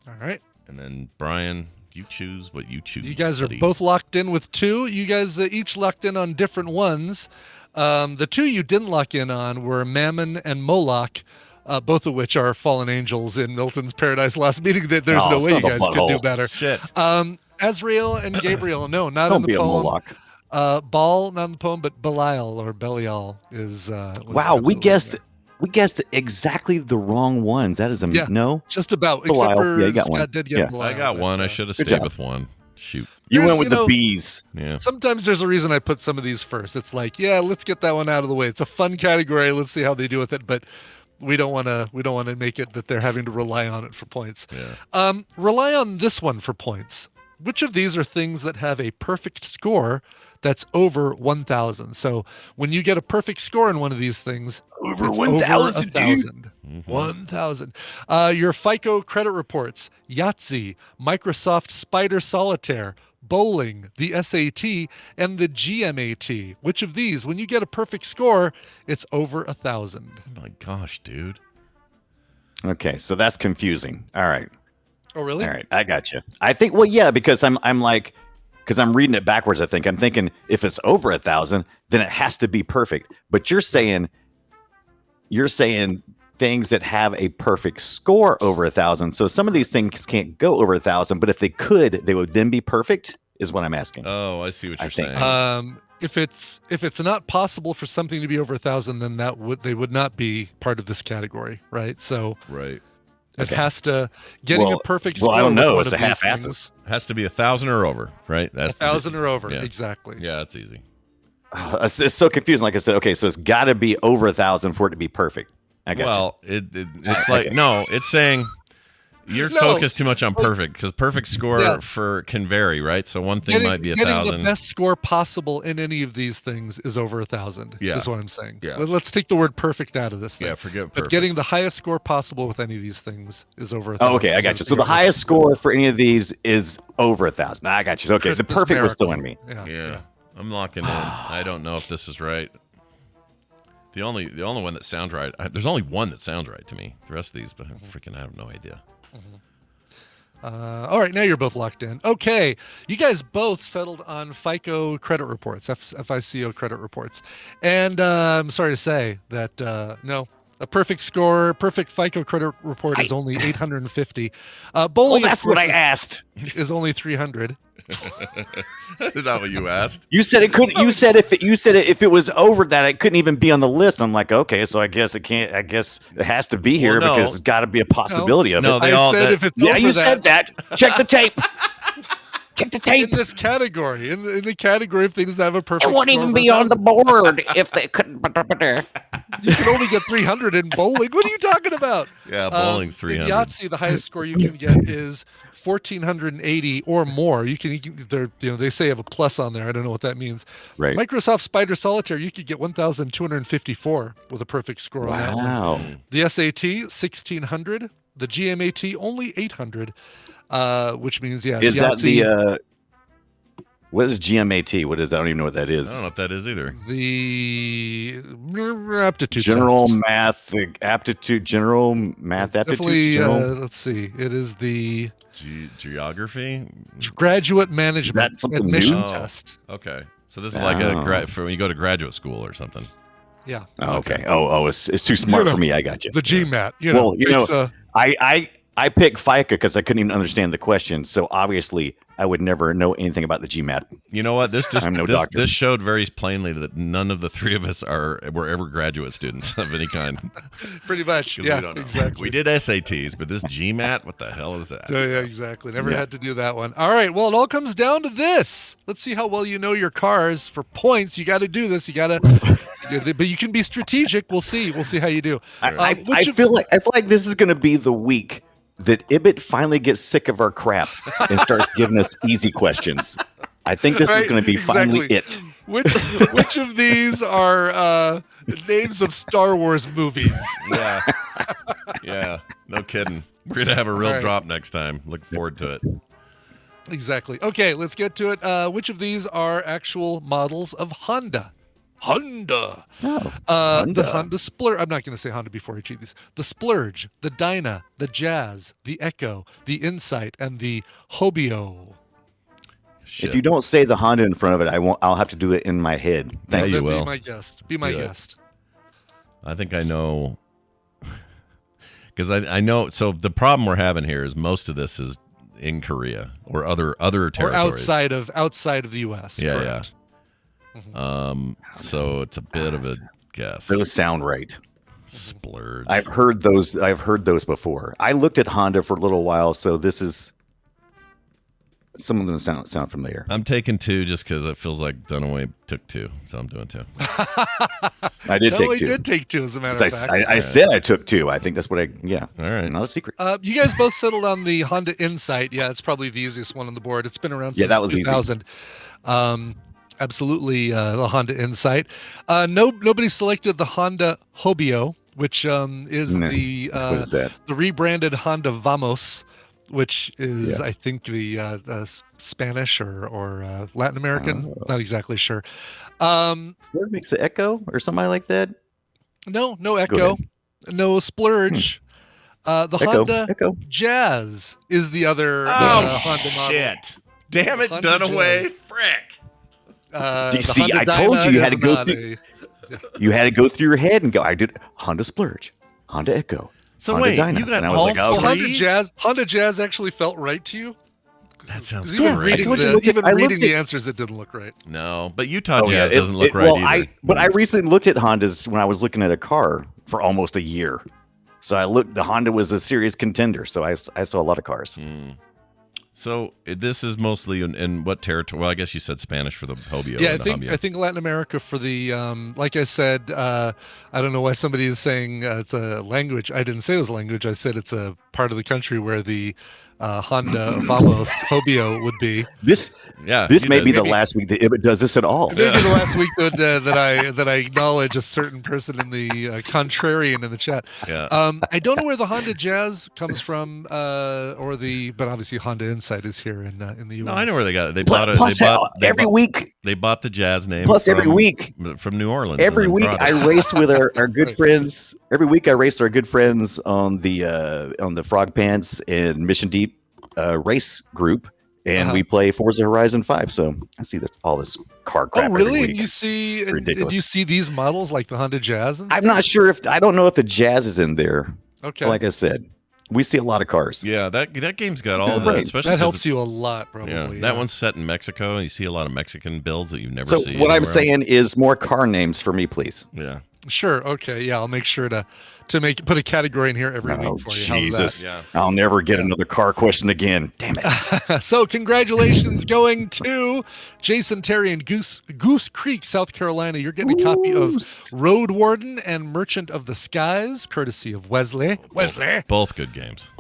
All right. And then Brian, you choose what you choose. You guys are buddy. both locked in with 2. You guys each locked in on different ones. The 2 you didn't lock in on were Mammon and Moloch, both of which are fallen angels in Milton's Paradise Lost, meaning that there's no way you guys could do better. Shit. Azrael and Gabriel, no, not Don't in the be a poem. Moloch. Baal, not in the poem, but Belial or Belial is. Was Wow, we absolutely guessed right. we guessed exactly the wrong ones. That is a Yeah. no. Just about, Belial. except for Yeah, you got Scott one. did get Yeah. Belial. I got but, one. I should have good stayed job. with one. Shoot. You There's, went with you the know, bees. Yeah. Sometimes there's a reason I put some of these first. It's like, yeah, let's get that one out of the way. It's a fun category. Let's see how they do with it, but we don't want to make it that they're having to rely on it for points. Yeah. Rely on this one for points. Which of these are things that have a perfect score that's over 1,000? So when you get a perfect score in one of these things, Over it's 1,000, dude. 1,000. 1,000. Your FICO credit reports, Yahtzee, Microsoft Spider Solitaire, bowling, the SAT, and the GMAT. Which of these, when you get a perfect score, it's over 1,000? Oh my gosh, dude. Okay, so that's confusing. All right. Oh, really? All right, I got you. I think, well, yeah, because I'm reading it backwards. I'm thinking if it's over 1,000, then it has to be perfect. But you're saying things that have a perfect score over 1,000. So some of these things can't go over 1,000, but if they could, they would then be perfect. Is what I'm asking. Oh, I see what you're think. saying. If it's not possible for something to be over 1,000, then they would not be part of this category, right? So Right. it has to getting a perfect score. Well, I don't know. with It's one a of these half-asses. things, Has to be 1,000 or over, right? That's 1,000 or over, yeah. exactly. Yeah, that's easy. It's so confusing. Like I said, okay, so it's got to be over 1,000 for it to be perfect. I got Well, it's like no, it's saying You're No. focused too much on perfect because perfect score can vary, right? So one thing might be 1,000. Getting the best score possible in any of these things is over 1,000. Yeah. Is what I'm saying. Yeah. Let's take the word perfect out of this thing. Yeah, forget But perfect. getting the highest score possible with any of these things is over 1,000. Oh, okay, I got you. So the highest score for any of these is over 1,000. I got you. Okay, Christmas the perfect was miracle. throwing me. Yeah. I'm locking in. I don't know if this is right. The only one that sounds right. There's only one that sounds right to me. The rest of these, but I have no idea. All right, now you're both locked in. Okay, you guys both settled on FICO credit reports, FICO credit reports, and I'm sorry to say that no, a perfect FICO credit report is only 850. Bowling, that's of course, what I asked. Is only 300. Is that what you asked? You said it couldn't. You said if it was over that, it couldn't even be on the list. I'm like, okay, so I guess it can't. I guess it has to be here no. because there's got to be a possibility of No, it. they I all said that- if it's Yeah, over you that, said that. Check the tape. Check the tape. in this category, in the category of things that have a perfect It wouldn't score even over be on the 1,000. board if they couldn't. You can only get 300 in bowling. What are you talking about? Yeah, bowling's 300. In Yahtzee, the highest score you can get is 1,480 or more. You can they say have a plus on there. I don't know what that means. Right. Microsoft Spider Solitaire, you could get 1,254 with a perfect score on that one. Wow. The SAT 1,600. The GMAT only 800. Which means Is that Yahtzee, the what is GMAT? What is that? I don't even know what that is. I don't know what that is either. the aptitude General test. math aptitude. General math aptitude. Definitely. General, Let's see. It is the Geography? graduate management Is that something admission new? test. Okay. So this is like a Oh. for when you go to graduate school or something. Yeah. oh, okay. Oh, it's too smart for me. I got you. The GMAT. Well, takes I picked FICA because I couldn't even understand the question. So obviously, I would never know anything about the GMAT. You know what? This doctor. this showed very plainly that none of the three of us were ever graduate students of any kind. pretty much. 'Cause Yeah, we don't know. exactly. We did SATs, but this GMAT, what the hell is that? Yeah, exactly. Never had to do that one. All right. Well, it all comes down to this. Let's see how well you know your cars. For points, you got to do this. You got to, but you can be strategic. We'll see. We'll see how you do. I feel like this is going to be the week that Ibit finally gets sick of our crap and starts giving us easy questions. I think this is going to be finally it. Which of these are names of Star Wars movies? Yeah. Yeah. No kidding. We're going to have a real All right. drop next time. Look forward to it. Exactly. Okay, let's get to it. Which of these are actual models of Honda? Honda. The Honda Splurge. I'm not going to say Honda before I cheat these. The Splurge, the Dyna, the Jazz, the Echo, the Insight, and the Hobio. Shit. If you don't say the Honda in front of it, I won't. I'll have to do it in my head. Yeah, Then you will. Be my guest. Be my Do it. guest. I think I know. Because I know. So the problem we're having here is most of this is in Korea or other territories. Or outside of the U.S. Yeah, correct. So it's a bit of a guess. Those sound right. Splurge. I've heard those before. I looked at Honda for a little while, so this is some of them sound familiar. I'm taking 2 just because it feels like Dunaway took 2, so I'm doing 2. I did Totally take 2. did take 2, as a matter of fact. I said I took 2. I think that's what yeah. All right. Not a secret. You guys both settled on the Honda Insight. Yeah, it's probably the easiest one on the board. It's been around since that was 2000. Absolutely, the Honda Insight. Nobody selected the Honda Hobio, which is what the is that? the rebranded Honda Vamos, which is I think the Spanish or Latin American. Not exactly sure. What makes the Echo or something like that? No Echo, no Splurge. The Honda Echo. Jazz is the other Oh, Honda model. shit. Damn it, Honda Dunaway. Jazz. Frick. The See, Honda I told Dyna you you had is to go not through. You had to go through your head and go. I did Honda Splurge, Honda Echo. So Honda wait, Dyna. you got and I was all like, So okay. Honda Jazz actually felt right to you? That sounds 'Cause even great. reading, I looked reading the at- answers, it didn't look right. No, but Utah Oh, Jazz yeah, doesn't look right either. But I recently looked at Hondas when I was looking at a car for almost a year. So I looked. The Honda was a serious contender. So I saw a lot of cars. So this is mostly in what territory? Well, I guess you said Spanish for the Hobio. Yeah, and I think Latin America for the like I said, I don't know why somebody is saying it's a language. I didn't say it was a language. I said it's a part of the country where the Honda Vamos Hobio would be. This may be the last week that Ibbot does this at all. Maybe the last week that I acknowledge a certain person in the contrarian in the chat. Yeah. I don't know where the Honda Jazz comes from, but obviously Honda Insight is here in the U.S. No, I know where they got it. They bought it. Every week. They bought the Jazz name. Plus, every week from New Orleans. Every week I race with our good friends. Every week I raced our good friends on the Frog Pants and Mission Deep race group, and we play Forza Horizon 5. So I see all this car crap. Oh, really? Every week. And you see these models like the Honda Jazz? I'm not sure I don't know if the Jazz is in there. Okay. Like I said, we see a lot of cars. Yeah, that game's got all the especially that helps you a lot, probably. Yeah, that one's set in Mexico, and you see a lot of Mexican builds that you've never So seen. what I'm saying is more car names for me, please. Yeah. Sure. Okay. Yeah, I'll make sure to put a category in here every week for you. Jesus. How's that? Yeah. I'll never get another car question again. Damn it. So congratulations going to Jason Terry in Goose Creek, South Carolina. You're getting a copy of Road Warden and Merchant of the Skies, courtesy of Wesley. Both good games.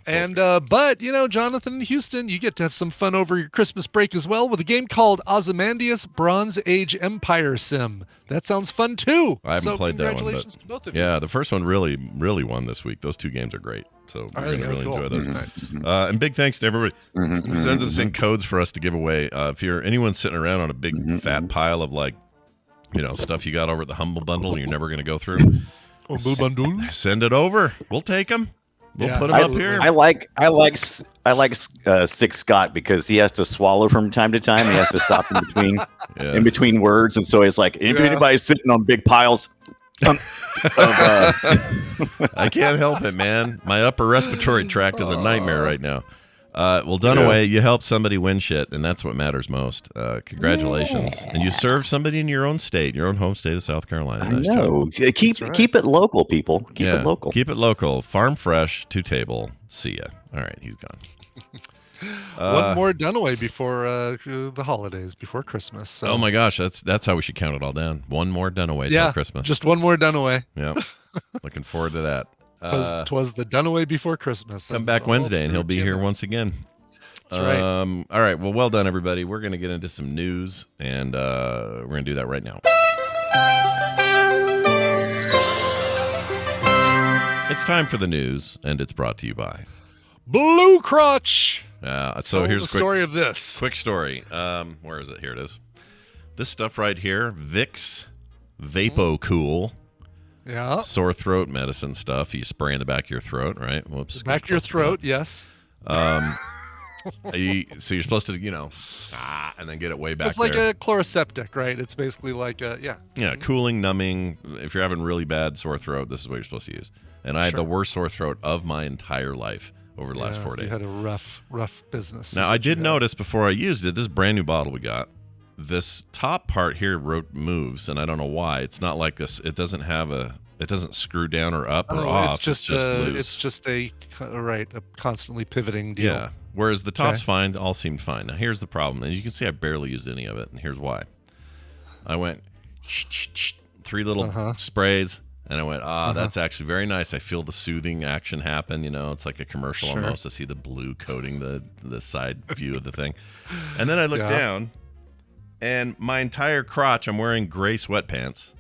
And but Jonathan and Houston, you get to have some fun over your Christmas break as well with a game called Ozymandias Bronze Age Empire Sim. That sounds fun too. I haven't played that one, congratulations to both of you. Yeah, the first one really won this week. Those two games are great, so we're going to really enjoy those. Nice. And big thanks to everybody who sends us in codes for us to give away. If you're anyone sitting around on a big fat pile of stuff you got over at the Humble Bundle and you're never going to go through, send it over. We'll take them. We'll put him up here. I like Sick Scott because he has to swallow from time to time. He has to stop in between words, and so he's like, if anybody's sitting on big piles. I can't help it, man. My upper respiratory tract is a nightmare right now. Well, Dunaway, you helped somebody win shit, and that's what matters most. Congratulations. And you served somebody in your own state, your own home state of South Carolina. Nice job. Keep it local, people. Keep it local. Keep it local. Farm fresh, 2 table. See ya. All right, he's gone. One more Dunaway before the holidays, before Christmas. So. Oh my gosh, that's how we should count it all down. One more Dunaway till Christmas. Just one more Dunaway. Yeah. Looking forward to that. Because 'twas the Dunaway before Christmas. Come back Wednesday and he'll be here once again. That's right. All right. Well done, everybody. We're going to get into some news, and we're going to do that right now. It's time for the news, and it's brought to you by Blue Crotch. So here's the story of this. Quick story. Where is it? Here it is. This stuff right here, Vicks Vapo Cool. Yeah. Sore throat medicine stuff. You spray in the back of your throat, right? Whoops. Back of your throat, yes. So you're supposed to, and then get it way back there. It's like a chloroseptic, right? It's basically like Yeah, cooling, numbing. If you're having really bad sore throat, this is what you're supposed to use. And I had the worst sore throat of my entire life over the last 4 days. You had a rough business. Now, I did notice before I used it, this brand new bottle we got, this top part here moves, and I don't know why. It's not like this. It doesn't screw down or up or off. It's just loose. It's just a constantly pivoting deal. Yeah. Whereas the top's fine, all seemed fine. Now here's the problem, and you can see I barely used any of it, and here's why. I went 3 little sprays, and I went, that's actually very nice. I feel the soothing action happen. It's like a commercial almost. I see the blue coating the side view of the thing, and then I look down. And my entire crotch, I'm wearing gray sweatpants.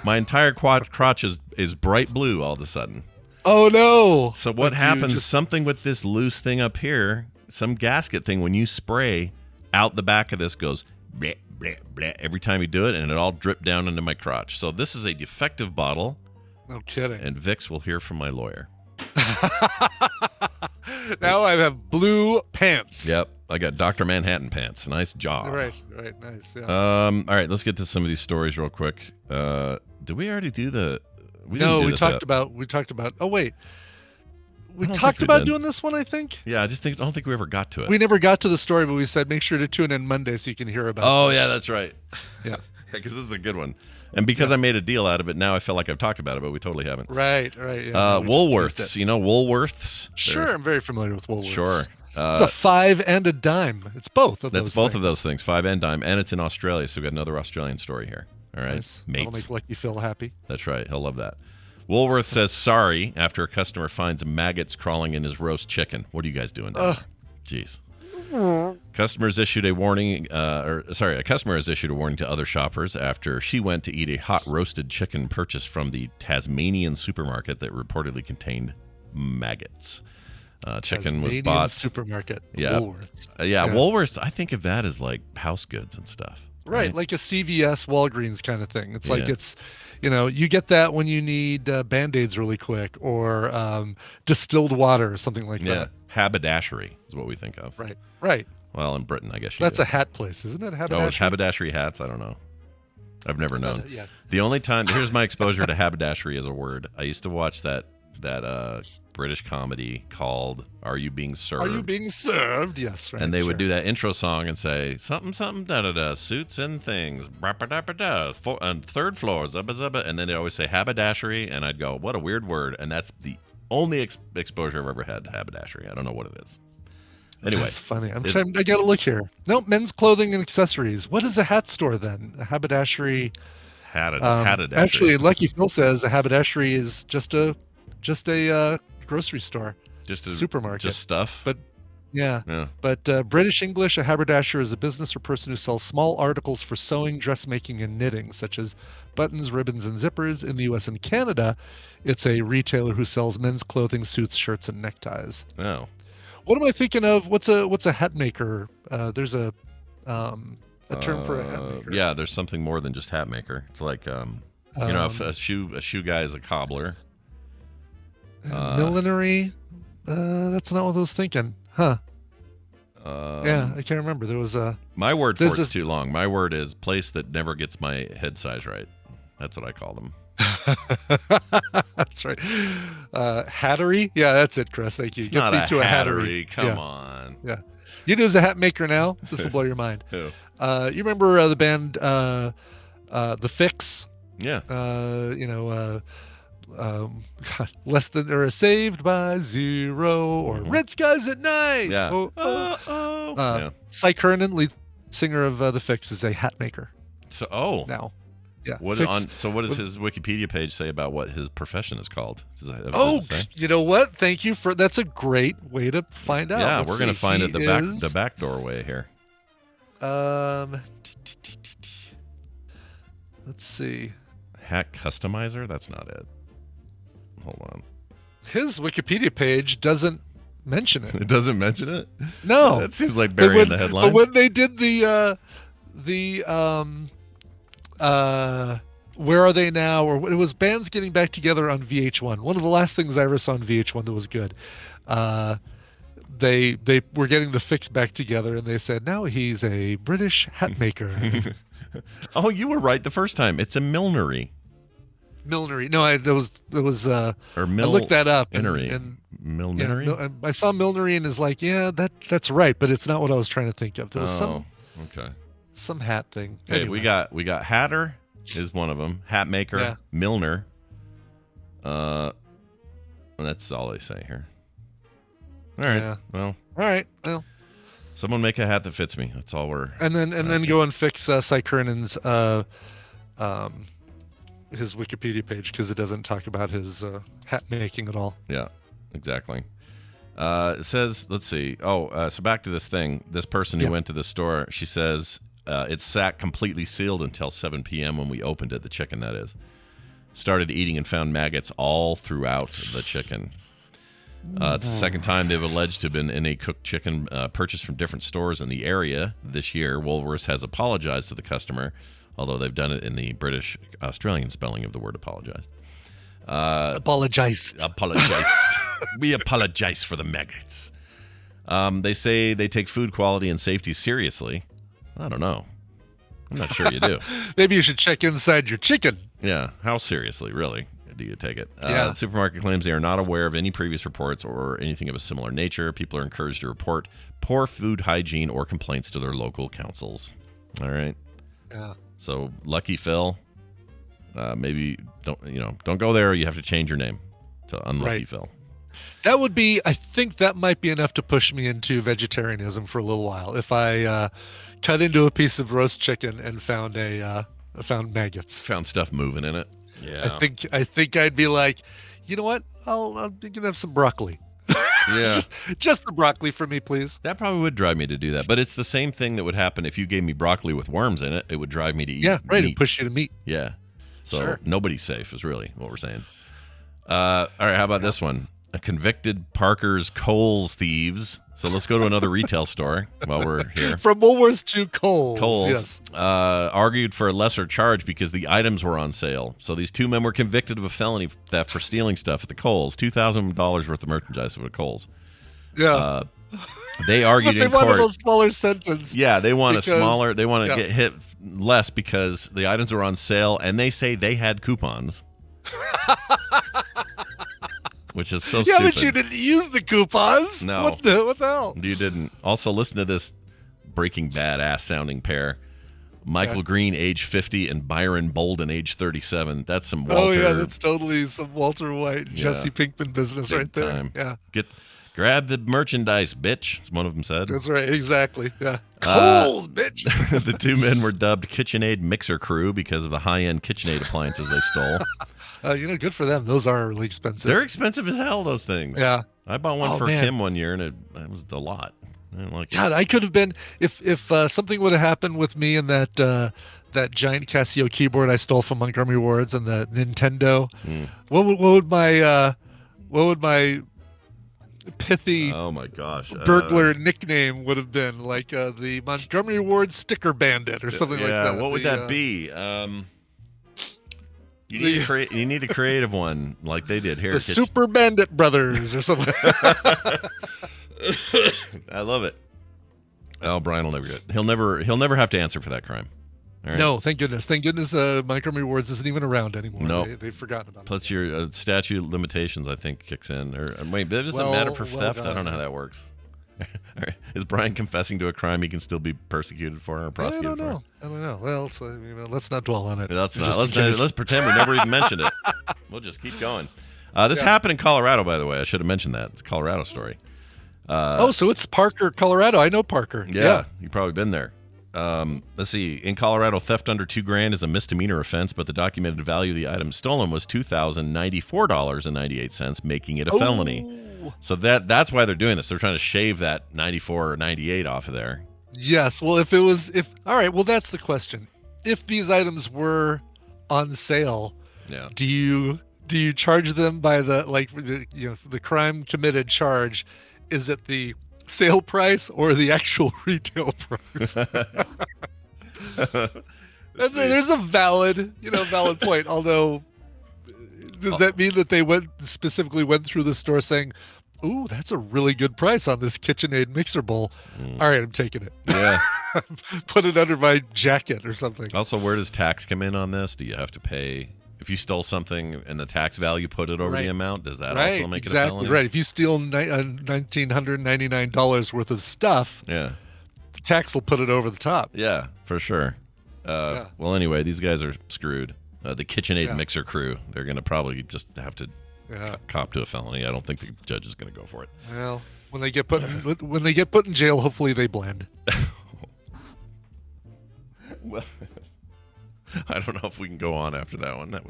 My entire crotch is bright blue all of a sudden. Oh, no. So what happens, something with this loose thing up here, some gasket thing, when you spray out the back of this goes bleh, bleh, bleh, every time you do it, and it all dripped down into my crotch. So this is a defective bottle. No kidding. And Vicks will hear from my lawyer. Now I have blue pants. Yep. I got Dr. Manhattan pants. Nice job. Right, nice. Yeah. All right, let's get to some of these stories real quick. Did we already do the? We talked about. Oh wait, we talked about doing this one. I think. Yeah, I don't think we ever got to it. We never got to the story, but we said make sure to tune in Monday so you can hear about. Oh this. yeah, that's right. Yeah. Because this is a good one. And because I made a deal out of it, now I feel like I've talked about it, but we totally haven't. Right. Yeah, Woolworths. You know Woolworths? Sure, I'm very familiar with Woolworths. Sure. It's a 5 and a dime. It's both of those That's both of those things, 5 and dime. And it's in Australia, so we've got another Australian story here. All right, nice. Mates. That'll make Lucky Phil happy. That's right. He'll love that. Woolworth says sorry after a customer finds maggots crawling in his roast chicken. What are you guys doing down there? Jeez. A customer has issued a warning to other shoppers after she went to eat a hot roasted chicken purchased from the Tasmanian supermarket that reportedly contained maggots. Chicken was bought. Supermarket. Yeah. Woolworths. Woolworths. I think of that as like house goods and stuff. Right, like a CVS, Walgreens kind of thing. It's like it's, you get that when you need Band-Aids really quick or distilled water or something like that. Haberdashery is what we think of. Right. Well, in Britain, I guess that's a hat place, isn't it? Haberdashery? Oh, it's haberdashery hats? I don't know. I've never known. Yeah. The only time, here's my exposure to haberdashery as a word. I used to watch that British comedy called "Are You Being Served?" Are you being served? Yes, right. And they would do that intro song and say something, something, da da da, suits and things, on third floor, zubba zubba, and then they always say haberdashery, and I'd go, "What a weird word!" And that's the only exposure I've ever had to haberdashery. I don't know what it is. Anyway, that's funny. I gotta look here. Nope, men's clothing and accessories. What is a hat store then? A haberdashery. Haberdashery. Actually, Lucky Phil says a haberdashery is just a grocery store, just a supermarket, just stuff. But British English, a haberdasher is a business or person who sells small articles for sewing, dressmaking, and knitting, such as buttons, ribbons, and zippers. In the U.S. and Canada, it's a retailer who sells men's clothing, suits, shirts, and neckties. Oh, what am I thinking of? What's a hat maker? There's a term for a hat maker. Yeah, there's something more than just hat maker. It's like if a shoe guy is a cobbler. Millinery. That's not what I was thinking, huh? I can't remember. There was a. My word for it's too long. My word is place that never gets my head size right. That's what I call them. That's right. Hattery. Yeah, that's it, Chris. Thank you. It's not a hattery. Come on. Yeah. You know, as a hat maker now, this will blow your mind. Who? You remember the band, The Fix? Yeah. Less than or Saved by Zero or Red Skies at Night. Yeah. Cy Kernan, lead singer of The Fix, is a hat maker. So now. Yeah. What does his Wikipedia page say about what his profession is called? You know what? Thank you for that's a great way to find out. Yeah, we're gonna find it the back doorway here. Let's see. Hat customizer? That's not it. Hold on. His Wikipedia page doesn't mention it. It doesn't mention it? No. That seems like burying the headline. But when they did Where Are They Now? Or it was bands getting back together on VH1. One of the last things I ever saw on VH1 that was good. They were getting the Fix back together, and they said, now he's a British hat maker. Oh, you were right the first time. It's a millinery. Millinery. No, I looked that up. And millinery? Yeah, I saw millinery and is like, yeah, that's right, but it's not what I was trying to think of. There was some hat thing. Okay, anyway. we got hatter is one of them. Hat maker, milliner. And that's all they say here. All right. Yeah. Well. All right. Well. Someone make a hat that fits me. That's all we're. And then go and fix Cy Kernan's his Wikipedia page because it doesn't talk about his hat making at all. Yeah, exactly. It says, let's see. So back to this thing. This person who went to the store, she says it sat completely sealed until 7 p.m. when we opened it. The chicken, that is. Started eating and found maggots all throughout the chicken. It's the second time they've alleged to have been in a cooked chicken purchased from different stores in the area this year. Woolworths has apologized to the customer, although they've done it in the British Australian spelling of the word apologized. Apologized. We apologize for the maggots. They say they take food quality and safety seriously. I don't know. I'm not sure you do. Maybe you should check inside your chicken. Yeah. How seriously, really, do you take it? The supermarket claims they are not aware of any previous reports or anything of a similar nature. People are encouraged to report poor food hygiene or complaints to their local councils. All right. Yeah. So Lucky Phil, maybe don't go there. You have to change your name to Unlucky Phil. That would be, I think that might be enough to push me into vegetarianism for a little while. If I cut into a piece of roast chicken and found maggots, found stuff moving in it. Yeah, I think I'd be like, you know what? I'm gonna have some broccoli. Yeah, just the broccoli for me, please. That probably would drive me to do that. But it's the same thing that would happen if you gave me broccoli with worms in it. It would drive me to eat. Yeah, right. Meat. It'd push you to meat. Yeah. So Sure. Nobody's safe is really what we're saying. All right, how about this one? A convicted Parker's Kohl's thieves. So let's go to another retail store while we're here. From Woolworths to Kohl's. Kohl's Yes. argued for a lesser charge because the items were on sale. So these two men were convicted of a felony theft for stealing stuff at the Kohl's. $2,000 worth of merchandise at the Kohl's. Yeah. They argued but they in court. wanted a smaller sentence. Yeah, they want a smaller. They want to yeah. get hit less because the items were on sale, and they say they had coupons. Which is so stupid. Yeah, but you didn't use the coupons. No. What the hell? You didn't. Also, listen to this Breaking Bad ass sounding pair. Michael Green, age 50, and Byron Bolden, age 37. That's some Walter. Oh, yeah, that's totally some Walter White, Jesse Pinkman business right there. Time. Yeah. Grab the merchandise, bitch, as one of them said. That's right, exactly. Yeah. Kohl's, bitch. The two men were dubbed KitchenAid Mixer Crew because of the high-end KitchenAid appliances they stole. Good for them. Those are really expensive. They're expensive as hell, those things. Yeah. I bought one for Kim one year, and it was a lot. I didn't like God, I could have been if something would have happened with me and that giant Casio keyboard I stole from Montgomery Ward's and the Nintendo. What would my pithy oh my gosh burglar nickname would have been? Like the Montgomery Ward Sticker Bandit or something like that. What would that be? You need a creative one like they did here. The Super Bandit Brothers or something. I love it. Oh, Brian will never get it. He'll never have to answer for that crime. All right? No, thank goodness. Thank goodness Montgomery Ward's isn't even around anymore. No. They've forgotten about it. Plus your statute of limitations, I think, kicks in. Or wait, that doesn't matter for theft? I don't know how that works. Is Brian confessing to a crime he can still be persecuted for or prosecuted for? I don't know. Well, let's not dwell on it. Let's pretend we never even mentioned it. We'll just keep going. This happened in Colorado, by the way. I should have mentioned that. It's a Colorado story. So it's Parker, Colorado. I know Parker. Yeah. You've probably been there. Let's see. In Colorado, theft under $2,000 is a misdemeanor offense, but the documented value of the item stolen was $2,094.98, making it a felony. So that's why they're doing this. They're trying to shave that 94 or 98 off of there. Yes. Well, all right. Well, that's the question. If these items were on sale, do you charge them by the crime committed charge? Is it the sale price or the actual retail price? There's a valid point. Although, does that mean that they specifically went through the store saying, "Ooh, that's a really good price on this KitchenAid mixer bowl. All right, I'm taking it." Yeah. Put it under my jacket or something. Also, where does tax come in on this? Do you have to pay if you stole something and the tax value put it over the amount? Does that also make it a felony? Right. If you steal $1,999 worth of stuff, the tax will put it over the top. Yeah, for sure. Well, anyway, these guys are screwed. The KitchenAid Mixer Crew, they're going to probably just have to cop to a felony. I don't think the judge is going to go for it. Well, when they get put in jail, hopefully they blend. Well, I don't know if we can go on after that one. That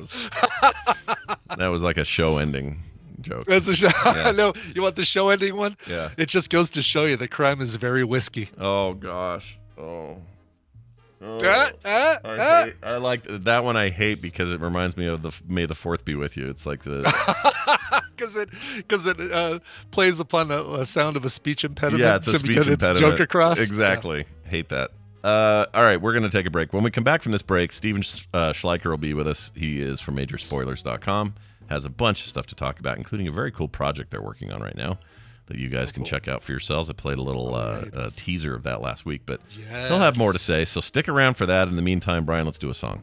was like a show ending joke. That's a show. Yeah. No, you want the show ending one? Yeah. It just goes to show you that crime is very risky. Oh gosh. I like that one. I hate because it reminds me of the May the 4th be with you. It's like the because it plays upon a sound of a speech impediment. Yeah, it's a speech impediment. It's joke across. Exactly. Yeah. Hate that. All right, we're going to take a break. When we come back from this break, Steven Schleicher will be with us. He is from Majorspoilers.com. Has a bunch of stuff to talk about, including a very cool project they're working on right now that you guys can check out for yourselves. I played a little teaser of that last week, but he'll have more to say. So stick around for that. In the meantime, Brian, let's do a song.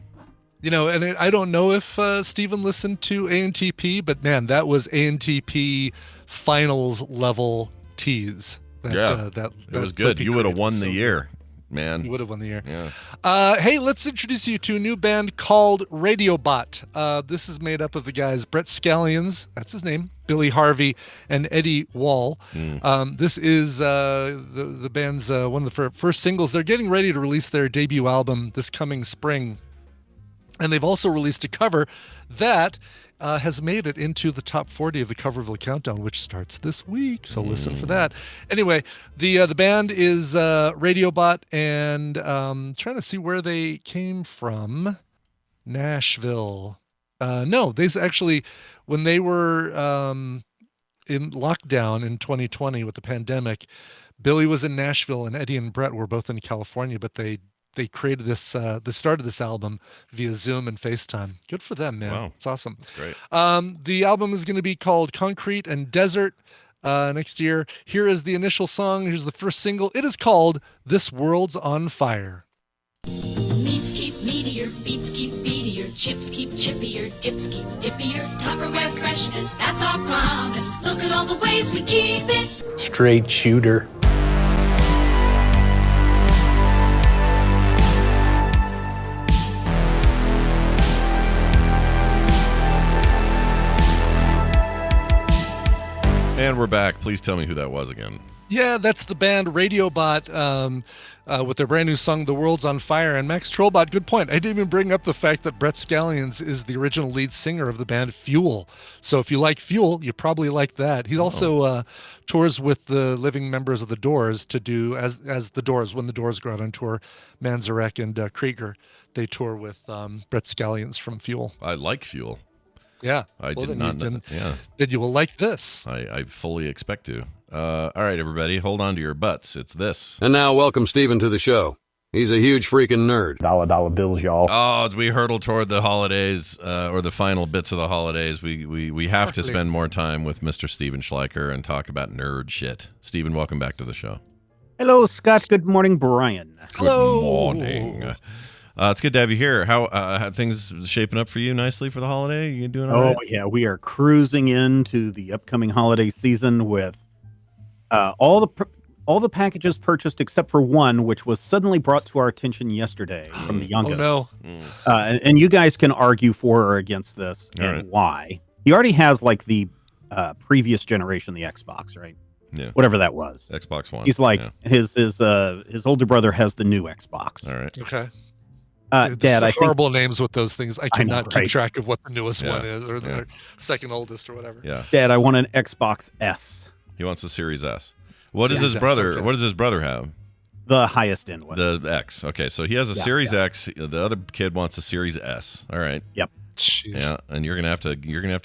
And I don't know if Steven listened to ANTP, but man, that was ANTP finals level tease. It was good. You would have won the year. man. He would have won the year. Yeah. Hey, let's introduce you to a new band called Radiobot. This is made up of the guys Brett Scallions, that's his name, Billy Harvey, and Eddie Wall. This is the band's one of the first singles. They're getting ready to release their debut album this coming spring. And they've also released a cover that has made it into the top 40 of the Coverville Countdown, which starts this week. So listen for that. Anyway, the band is Radiobot, and trying to see where they came from. Nashville. No, they actually, when they were in lockdown in 2020 with the pandemic, Billy was in Nashville and Eddie and Brett were both in California, but they created this, they started this album via Zoom and FaceTime. Good for them, man. Wow. It's awesome. That's great. The album is going to be called Concrete and Desert next year. Here is the initial song. Here's the first single. It is called This World's on Fire. Meats keep meatier, beats keep beatier, chips keep chippier, dips keep dippier. Tupperware freshness, that's our promise. Look at all the ways we keep it. Straight shooter. And we're back. Please tell me who that was again. Yeah, that's the band Radiobot with their brand new song, The World's on Fire. And Max Trollbot, good point. I didn't even bring up the fact that Brett Scallions is the original lead singer of the band Fuel. So if you like Fuel, you probably like that. He also tours with the living members of The Doors to do, as The Doors, when The Doors go out on tour, Manzarek and Krieger, they tour with Brett Scallions from Fuel. I like Fuel. Yeah. I did not know. Yeah. Then you will like this. I fully expect to. All right, everybody, hold on to your butts. It's this. And now welcome Steven to the show. He's a huge freaking nerd. Dollar bills, y'all. Oh, as we hurtle toward the holidays, or the final bits of the holidays, we have to spend more time with Mr. Steven Schleicher and talk about nerd shit. Steven, welcome back to the show. Hello, Scott. Good morning, Brian. Hello. Good morning. It's good to have you here. How things shaping up for you nicely for the holiday? You doing all right? Oh, yeah. We are cruising into the upcoming holiday season with all the packages purchased except for one, which was suddenly brought to our attention yesterday from the youngest. Oh, no. And you guys can argue for or against this and why. He already has like the previous generation, the Xbox, right? Yeah. Whatever that was. Xbox One. He's like, his older brother has the new Xbox. All right. Okay. Dad, I think horrible names with those things. I cannot keep right? track of what the newest one is or the second oldest or whatever. Yeah. Dad, I want an Xbox S. He wants the Series S. What does his brother? Okay. What does his brother have? The highest end one. The X. Okay, so he has a Series X. The other kid wants a Series S. All right. Yep. Jeez. Yeah, and you're gonna have to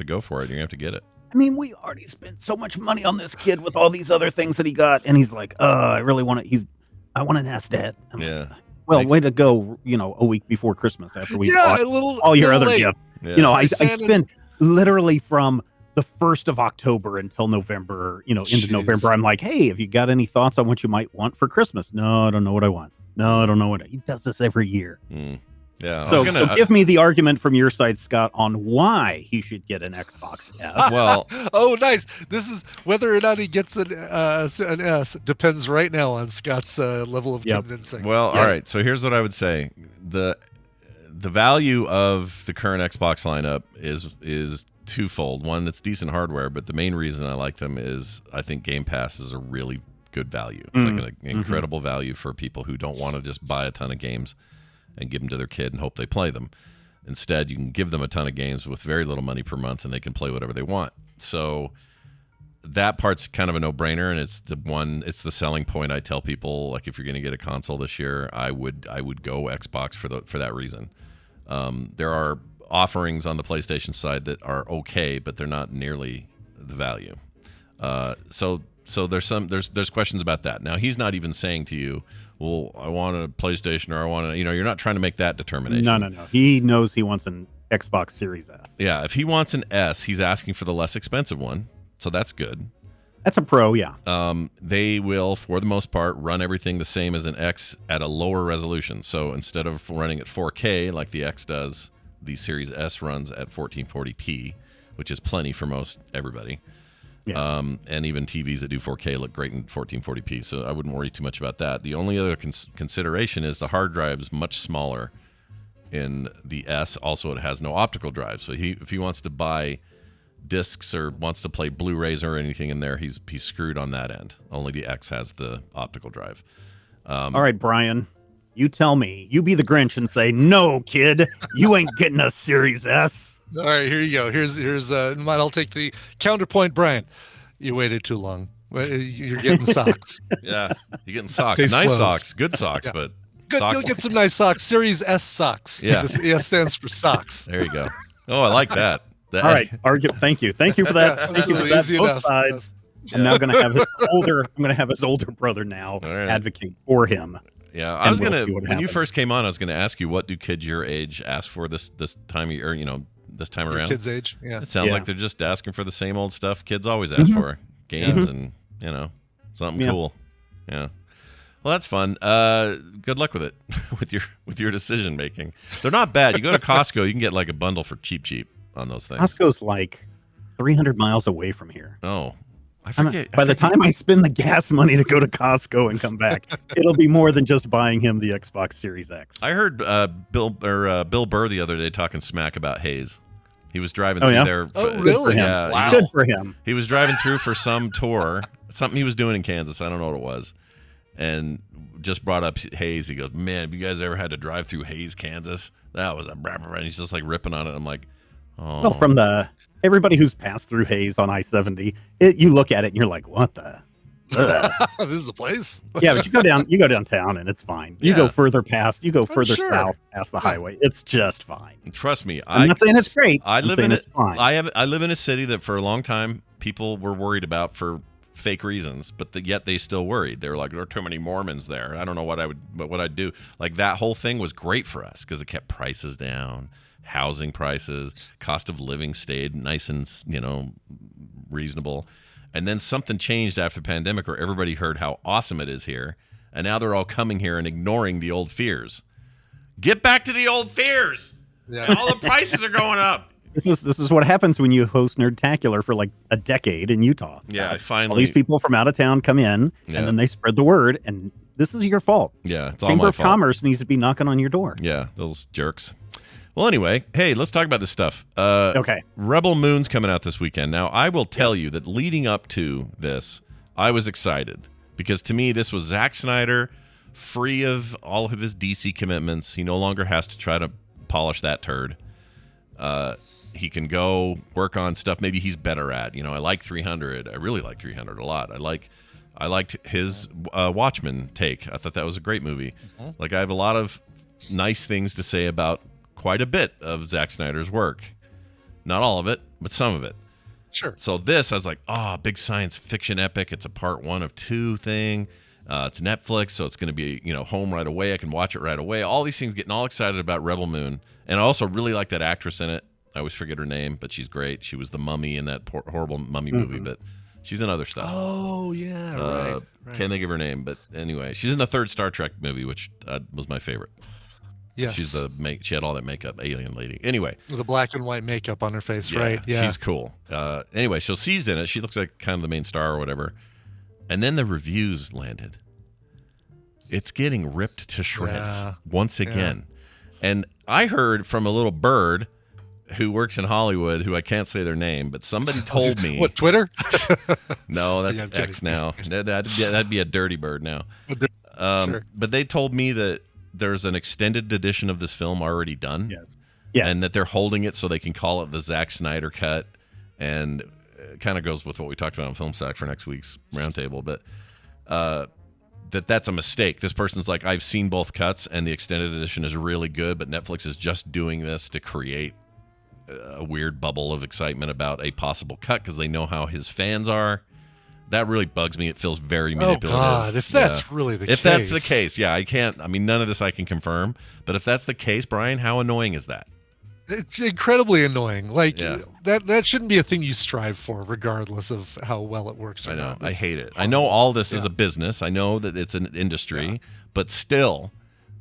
go for it. You're gonna have to get it. I mean, we already spent so much money on this kid with all these other things that he got, and he's like, I really want it. I want an S, Dad. I'm like, well, way to go, a week before Christmas after we bought all your other gifts. Yeah. I spent literally from the 1st of October until November, into November. I'm like, hey, have you got any thoughts on what you might want for Christmas? No, I don't know what I want. No, I don't know what he does this every year. Yeah. So give me the argument from your side, Scott, on why he should get an Xbox S. Well, oh, nice. This is whether or not he gets an S depends right now on Scott's level of convincing. Well, all right. So here's what I would say: the value of the current Xbox lineup is twofold. One, it's decent hardware, but the main reason I like them is I think Game Pass is a really good value. It's like an incredible value for people who don't want to just buy a ton of games and give them to their kid and hope they play them. Instead, you can give them a ton of games with very little money per month, and they can play whatever they want. So that part's kind of a no-brainer, and it's the selling point. I tell people, like, if you're going to get a console this year, I would go Xbox for that reason. There are offerings on the PlayStation side that are okay, but they're not nearly the value. So there's questions about that. Now, he's not even saying to you, well, I want a PlayStation, or I want to, you're not trying to make that determination. No. He knows he wants an Xbox Series S. Yeah, if he wants an S, he's asking for the less expensive one, so that's good. That's a pro, yeah. They will, for the most part, run everything the same as an X at a lower resolution. So instead of running at 4K like the X does, the Series S runs at 1440p, which is plenty for most everybody. And even TVs that do 4K look great in 1440p, so I wouldn't worry too much about that. The only other consideration is the hard drive is much smaller in the S. Also, it has no optical drive, so if he wants to buy discs or wants to play Blu-rays or anything in there, he's screwed on that end. Only the X has the optical drive. All right, Brian, you tell me. You be the Grinch and say, "No, kid, you ain't getting a Series S." All right, here you go. Here's I'll take the counterpoint, Brian. You waited too long. You're getting socks. Yeah, you're getting socks. Case Nice closed. socks, good socks, but good. socks. You'll get some nice socks. Series S socks. Yeah, the S stands for socks. There you go. Oh, I like that. All right, thank you for that. Thank you for that. Easy Both enough. sides. Yeah. I'm now going to have his older brother now advocate for him. Yeah, I was we'll gonna see what when you happens. first came on, I was gonna ask you, what do kids your age ask for this time of year? This time Your around. kids' age. Yeah. It sounds like they're just asking for the same old stuff kids always ask for: games and something cool. Yeah. Well, that's fun. Good luck with it, with your decision making. They're not bad. You go to Costco, you can get like a bundle for cheap on those things. Costco's like 300 miles away from here. Oh, I forget. By the time I spend the gas money to go to Costco and come back, it'll be more than just buying him the Xbox Series X. I heard Bill Burr the other day talking smack about Hayes. He was driving through there. Oh, really? Yeah. Wow. Good for him. He was driving through for some tour, something he was doing in Kansas. I don't know what it was. And just brought up Hayes. He goes, "Man, have you guys ever had to drive through Hayes, Kansas? That was and he's just like ripping on it. I'm like, oh. Well, from everybody who's passed through Hayes on I-70, you look at it and you're like, what the? This is the place. Yeah, but you go downtown and it's fine. You go further south past the highway. It's just fine. Trust me. I'm not saying it's great. I live in it's fine. I live in a city that for a long time people were worried about for fake reasons, but yet they still worried. They were like, there are too many Mormons there. I don't know what I'd do. Like that whole thing was great for us because it kept prices down, housing prices, cost of living stayed nice and reasonable. And then something changed after the pandemic where everybody heard how awesome it is here, and now they're all coming here and ignoring the old fears. Get back to the old fears. Yeah. All the prices are going up. This is what happens when you host Nerdtacular for like a decade in Utah. Yeah, I finally. All these people from out of town come in, and then they spread the word, and this is your fault. Yeah, it's all Chamber my of fault. Commerce needs to be knocking on your door. Yeah, those jerks. Well, anyway, hey, let's talk about this stuff. Okay. Rebel Moon's coming out this weekend. Now, I will tell you that leading up to this, I was excited because to me, this was Zack Snyder, free of all of his DC commitments. He no longer has to try to polish that turd. He can go work on stuff maybe he's better at. I like 300. I really like 300 a lot. I liked his Watchmen take. I thought that was a great movie. Like I have a lot of nice things to say about quite a bit of Zack Snyder's work. Not all of it, but some of it. Sure. So this, I was like, big science fiction epic. It's a part 1 of 2 thing. It's Netflix, so it's going to be, home right away. I can watch it right away. All these things, getting all excited about Rebel Moon. And I also really like that actress in it. I always forget her name, but she's great. She was the mummy in that horrible mummy movie, but she's in other stuff. Oh, yeah, right. Can't think of her name, but anyway, she's in the 3rd Star Trek movie, which was my favorite. Yes. She's she had all that makeup, alien lady. Anyway. With the black and white makeup on her face, right? Yeah. She's cool. Anyway, so she's in it. She looks like kind of the main star or whatever. And then the reviews landed. It's getting ripped to shreds once again. And I heard from a little bird who works in Hollywood, who I can't say their name, but somebody told me. What, Twitter? No, that's X now. That'd be a dirty bird now. Sure. But they told me that there's an extended edition of this film already done. Yes. And that they're holding it so they can call it the Zack Snyder cut. And it kind of goes with what we talked about on Film Sack for next week's roundtable. But that's a mistake. This person's like, I've seen both cuts, and the extended edition is really good, but Netflix is just doing this to create a weird bubble of excitement about a possible cut because they know how his fans are. That really bugs me. It feels very manipulative. Oh, God. If that's really the case. If that's the case, I can't. I mean, none of this I can confirm. But if that's the case, Brian, how annoying is that? It's incredibly annoying. Like, that shouldn't be a thing you strive for, regardless of how well it works. I know. I hate it. I know all this is a business. I know that it's an industry. But still,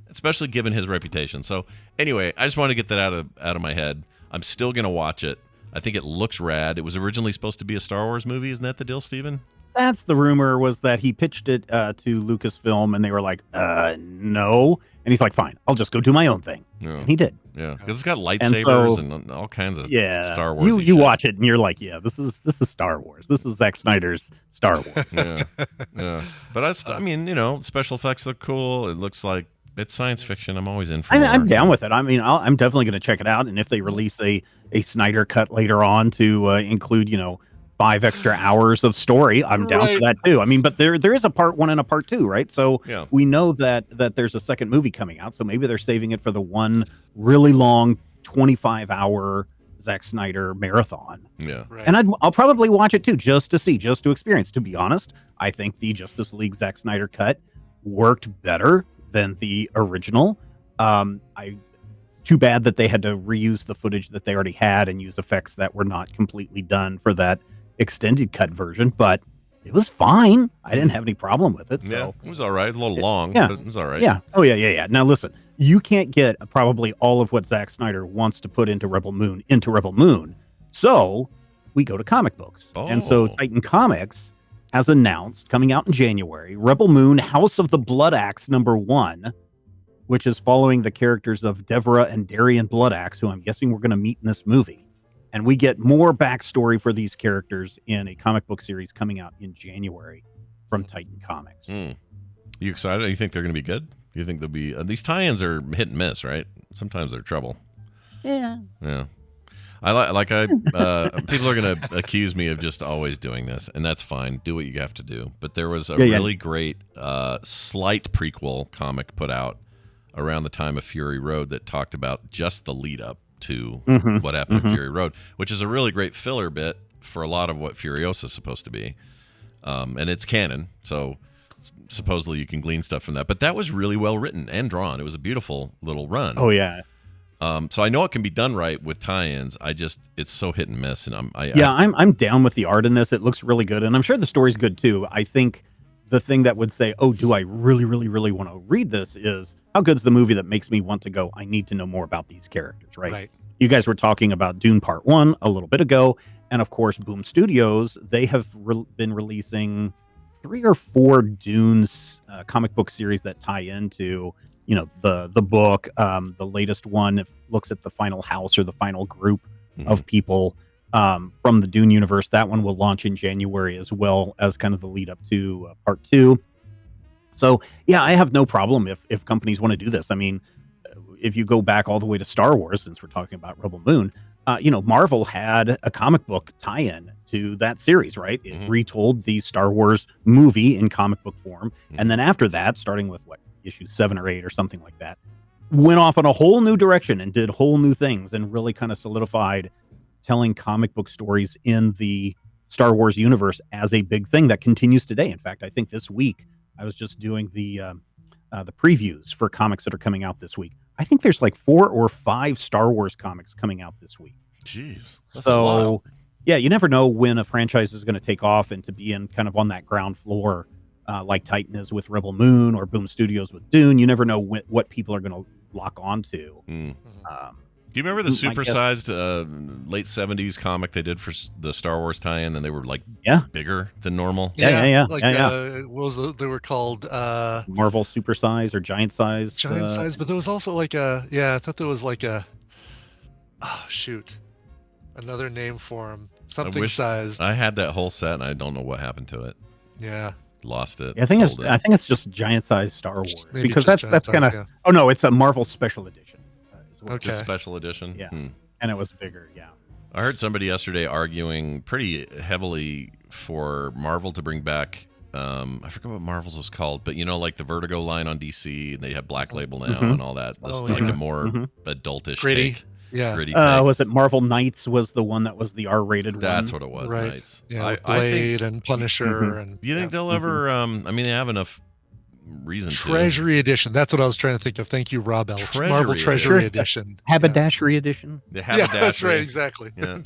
especially given his reputation. So, anyway, I just want to get that out of my head. I'm still going to watch it. I think it looks rad. It was originally supposed to be a Star Wars movie. Isn't that the deal, Steven? That's the rumor, was that he pitched it to Lucasfilm, and they were like, no. And he's like, fine, I'll just go do my own thing. Yeah. And he did. Yeah, because it's got lightsabers and all kinds of Star Wars. You watch it, and you're like, yeah, this is Star Wars. This is Zack Snyder's Star Wars. Yeah. But I mean, special effects look cool. It looks like it's science fiction. I'm always in for I'm down with it. I mean, I'm definitely going to check it out. And if they release a Snyder cut later on to include, 5 extra hours of story, I'm down for that too. I mean, but there is a part 1 and a part 2, right? So we know that there's a second movie coming out. So maybe they're saving it for the one really long 25-hour Zack Snyder marathon. Yeah. Right. And I'll probably watch it too, just to experience. To be honest, I think the Justice League Zack Snyder cut worked better than the original. Too bad that they had to reuse the footage that they already had and use effects that were not completely done for that extended cut version, but it was fine. I didn't have any problem with it. So. Yeah, it was all right. A little long, but it was all right. Yeah. Oh, yeah. Now, listen, you can't get probably all of what Zack Snyder wants to put into Rebel Moon. So we go to comic books. And so Titan Comics has announced, coming out in January, Rebel Moon House of the Blood Axe #1, which is following the characters of Devra and Darian Bloodaxe, who I'm guessing we're going to meet in this movie. And we get more backstory for these characters in a comic book series coming out in January from Titan Comics. You excited? You think they're going to be good? You think they'll be... these tie-ins are hit and miss, right? Sometimes they're trouble. Yeah. People are going to accuse me of just always doing this, and that's fine. Do what you have to do. But there was a really great slight prequel comic put out around the time of Fury Road that talked about just the lead up to what happened in Fury Road, which is a really great filler bit for a lot of what Furiosa is supposed to be. And it's canon, so supposedly you can glean stuff from that. But that was really well written and drawn. It was a beautiful little run. Oh, yeah. So I know it can be done right with tie-ins. It's so hit and miss. And I'm down with the art in this. It looks really good. And I'm sure the story's good too. I think the thing that would say, oh, do I really, really, really want to read this is, how good's the movie that makes me want to go, I need to know more about these characters, right? You guys were talking about Dune Part 1 a little bit ago. And of course, Boom Studios, they have been releasing 3 or 4 Dunes comic book series that tie into, the book. The latest one looks at the final house or the final group of people from the Dune universe. That one will launch in January, as well as kind of the lead up to Part 2. So, yeah, I have no problem if companies want to do this. I mean, if you go back all the way to Star Wars, since we're talking about Rebel Moon, Marvel had a comic book tie-in to that series, right? It retold the Star Wars movie in comic book form. And then after that, starting with issue 7 or 8 or something like that, went off on a whole new direction and did whole new things and really kind of solidified telling comic book stories in the Star Wars universe as a big thing that continues today. In fact, I think this week I was just doing the previews for comics that are coming out this week. I think there's like 4 or 5 Star Wars comics coming out this week. Jeez. So, yeah, you never know when a franchise is going to take off, and to be in kind of on that ground floor, like Titan is with Rebel Moon or Boom Studios with Dune, you never know what people are going to lock onto. Do you remember the supersized late 70s comic they did for the Star Wars tie-in, and they were like bigger than normal? Yeah. They were called Marvel Supersize or Giant Size. Giant Size, but there was also I thought there was another name for them. Something sized. I had that whole set, and I don't know what happened to it. Yeah. Lost it. I think it's just Giant Size Star Wars, because that's kind of. Oh no, it's a Marvel Special Edition. Just special edition. Yeah, and it was bigger. Yeah, I heard somebody yesterday arguing pretty heavily for Marvel to bring back. I forget what Marvel's was called, but like the Vertigo line on DC, and they have Black Label now and all that. That's like a more adultish, gritty. Take. Yeah. Gritty was it Marvel Knights was the one that was the R-rated one? That's what it was. Right. Knights. Yeah, Blade and Punisher. And do you think they'll ever? They have enough reason. Treasury Edition. That's what I was trying to think of. Thank you, Rob Elch. Marvel Treasury Edition. Haberdashery Edition. Yeah, that's right. Exactly. Yeah.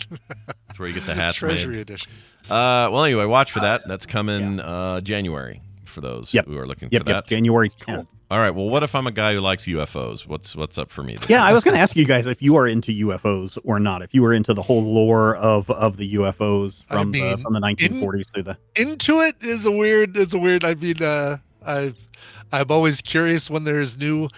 That's where you get the hats Treasury made. Edition. Well, anyway, watch for that. That's coming January for those who are looking for that. January 10th. All right. Well, what if I'm a guy who likes UFOs? What's up for me? Yeah, I was going to ask you guys if you are into UFOs or not. If you were into the whole lore of the UFOs from the 1940s through the into it is a weird. It's a weird. I mean, I'm always curious when there's new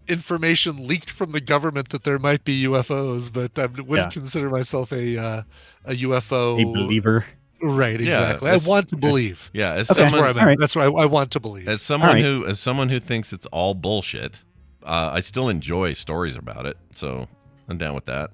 information leaked from the government that there might be UFOs, but I wouldn't consider myself a UFO believer. Right, exactly. I want to believe. Yeah, that's where I'm at. That's where I want to believe. As someone who thinks it's all bullshit, I still enjoy stories about it, so I'm down with that.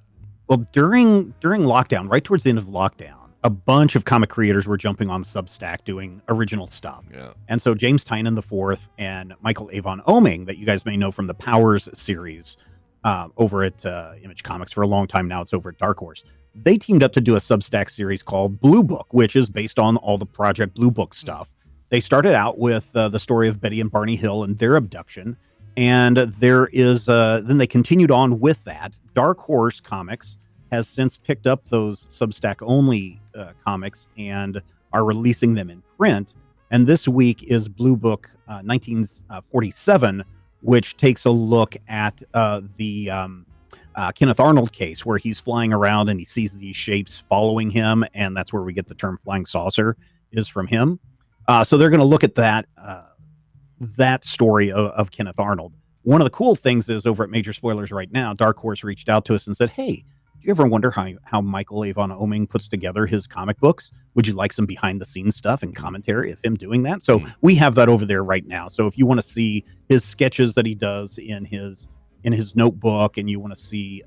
Well, during lockdown, right towards the end of lockdown, a bunch of comic creators were jumping on Substack doing original stuff. Yeah. And so James Tynion IV and Michael Avon Oeming, that you guys may know from the Powers series over at Image Comics for a long time now, it's over at Dark Horse. They teamed up to do a Substack series called Blue Book, which is based on all the Project Blue Book stuff. They started out with the story of Betty and Barney Hill and their abduction. And there is, then they continued on with that. Dark Horse Comics has since picked up those Substack only comics and are releasing them in print. And this week is Blue Book 1947, which takes a look at the Kenneth Arnold case, where he's flying around and he sees these shapes following him, and that's where we get the term flying saucer is from him. So they're going to look at that story of Kenneth Arnold. One of the cool things is over at Major Spoilers right now, Dark Horse reached out to us and said, hey, do you ever wonder how Michael Avon Oeming puts together his comic books? Would you like some behind the scenes stuff and commentary of him doing that? So we have that over there right now. So if you want to see his sketches that he does in his notebook, and you want to see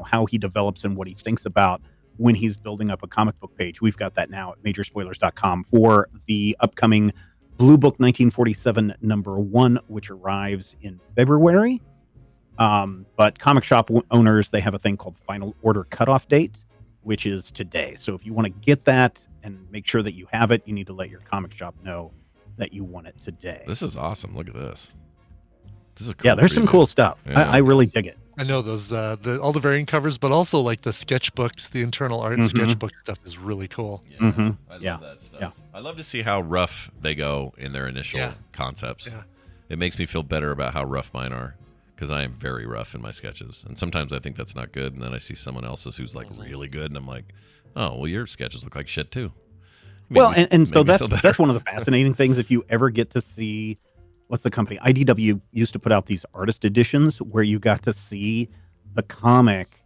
how he develops and what he thinks about when he's building up a comic book page, we've got that now at majorspoilers.com for the upcoming Blue Book 1947 #1, which arrives in February. But comic shop owners, they have a thing called final order cutoff date, which is today. So if you want to get that and make sure that you have it, you need to let your comic shop know that you want it today. This is awesome. Look at this. This is a cool there's some cool stuff. Yeah. I really dig it. I know those all the variant covers, but also like the sketchbooks, the internal art sketchbook stuff is really cool. Yeah, I love that stuff. Yeah. I love to see how rough they go in their initial concepts. Yeah. It makes me feel better about how rough mine are, because I am very rough in my sketches, and sometimes I think that's not good, and then I see someone else's who's like really good, and I'm like, oh, well, your sketches look like shit too. So that's one of the fascinating things. If you ever get to see, what's the company? IDW used to put out these artist editions where you got to see the comic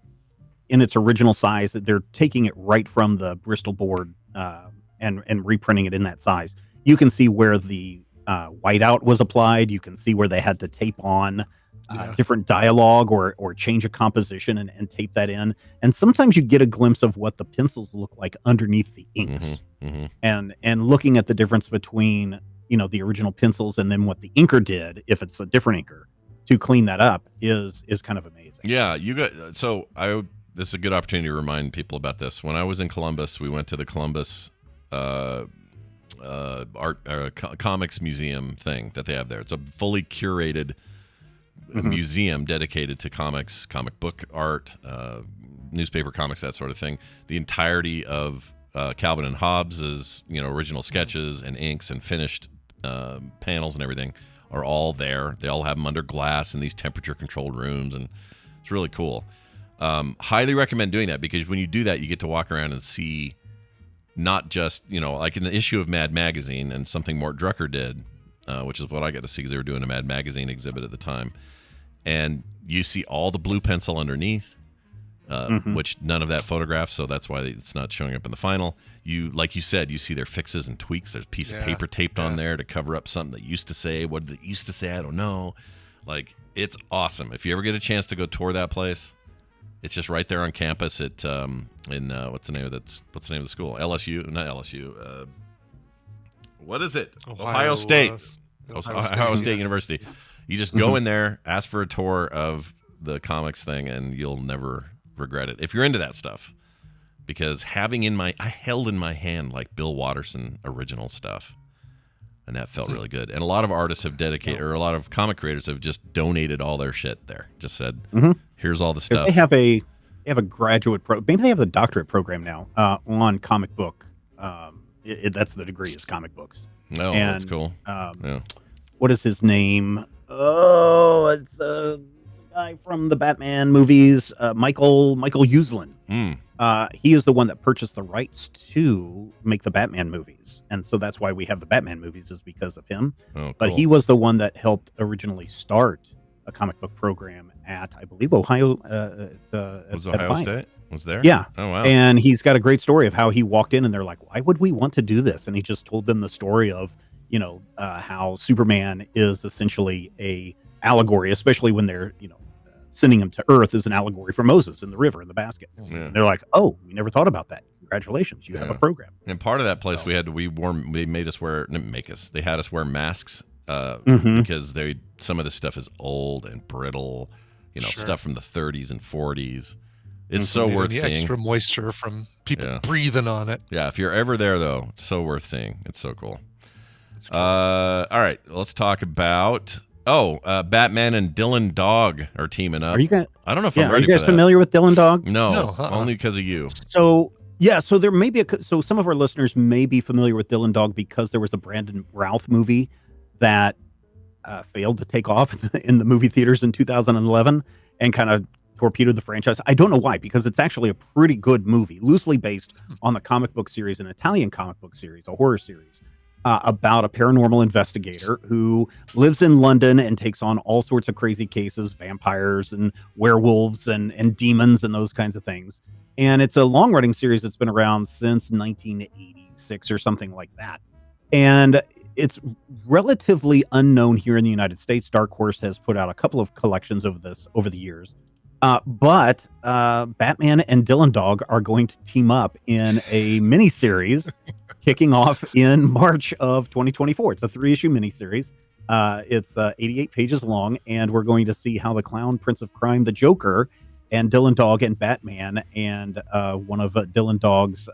in its original size. They're taking it right from the Bristol board and reprinting it in that size. You can see where the whiteout was applied. You can see where they had to tape on different dialogue or change a composition and tape that in. And sometimes you get a glimpse of what the pencils look like underneath the inks. And looking at the difference between the original pencils and then what the inker did, if it's a different inker, to clean that up is kind of amazing. Yeah, this is a good opportunity to remind people about this. When I was in Columbus, we went to the Columbus comics museum thing that they have there. It's a fully curated museum dedicated to comics, comic book art, newspaper comics, that sort of thing. The entirety of Calvin and Hobbes's original sketches and inks and finished panels and everything are all there. They all have them under glass in these temperature controlled rooms, and it's really cool. Highly recommend doing that, because when you do that, you get to walk around and see not just like an issue of Mad Magazine and something Mort Drucker did, which is what I got to see because they were doing a Mad Magazine exhibit at the time, and you see all the blue pencil underneath. Which none of that photographed, so that's why it's not showing up in the final. Like you said, you see their fixes and tweaks. There's a piece of paper taped on there to cover up something that used to say. What did it used to say? I don't know. Like, it's awesome. If you ever get a chance to go tour that place, it's just right there on campus at what's the name of the school? LSU, not LSU. What is it? Ohio State. Ohio State University. You just go in there, ask for a tour of the comics thing, and you'll never regret it if you're into that stuff, because I held in my hand like Bill Watterson original stuff, and that felt really good. And a lot of artists have dedicated, or a lot of comic creators have just donated all their shit there. Just said, here's all the stuff. They have a graduate maybe they have the doctorate program now on comic book. That's the degree, is comic books. Oh, that's cool. What is his name? Oh, it's a guy from the Batman movies, Michael Uslan. He is the one that purchased the rights to make the Batman movies, and so that's why we have the Batman movies is because of him. Oh, But cool. he was the one that helped originally start a comic book program at, I believe, Ohio. Was Ohio State? Was there? Yeah. Oh, wow. And he's got a great story of how he walked in and they're like, why would we want to do this? And he just told them the story of, how Superman is essentially a allegory, especially when they're, sending him to Earth as an allegory for Moses in the river in the basket. Yeah. And they're like, oh, we never thought about that. Congratulations. You have a program. And part of that place they made us wear, didn't make us, they had us wear masks because some of this stuff is old and brittle, stuff from the 30s and 40s. It's so worth the seeing. Extra moisture from people breathing on it. Yeah, if you're ever there, though, it's so worth seeing. It's so cool. All right, let's talk about Batman and Dylan Dog are teaming up. Are you guys? I don't know if I'm ready. Are you guys for that. familiar with Dylan Dog? No, only because of you. So there may be so some of our listeners may be familiar with Dylan Dog because there was a Brandon Routh movie that failed to take off in the movie theaters in 2011 and kind of torpedoed the franchise. I don't know why, because it's actually a pretty good movie, loosely based on the comic book series, an Italian comic book series, a horror series. About a paranormal investigator who lives in London and takes on all sorts of crazy cases, vampires and werewolves and demons and those kinds of things. And it's a long-running series that's been around since 1986 or something like that. And it's relatively unknown here in the United States. Dark Horse has put out a couple of collections of this over the years. But Batman and Dylan Dog are going to team up in a miniseries kicking off in March of 2024. It's a 3-issue miniseries. It's 88 pages long, and we're going to see how the clown prince of crime, the Joker, and Dylan Dog and Batman and one of Dylan Dog's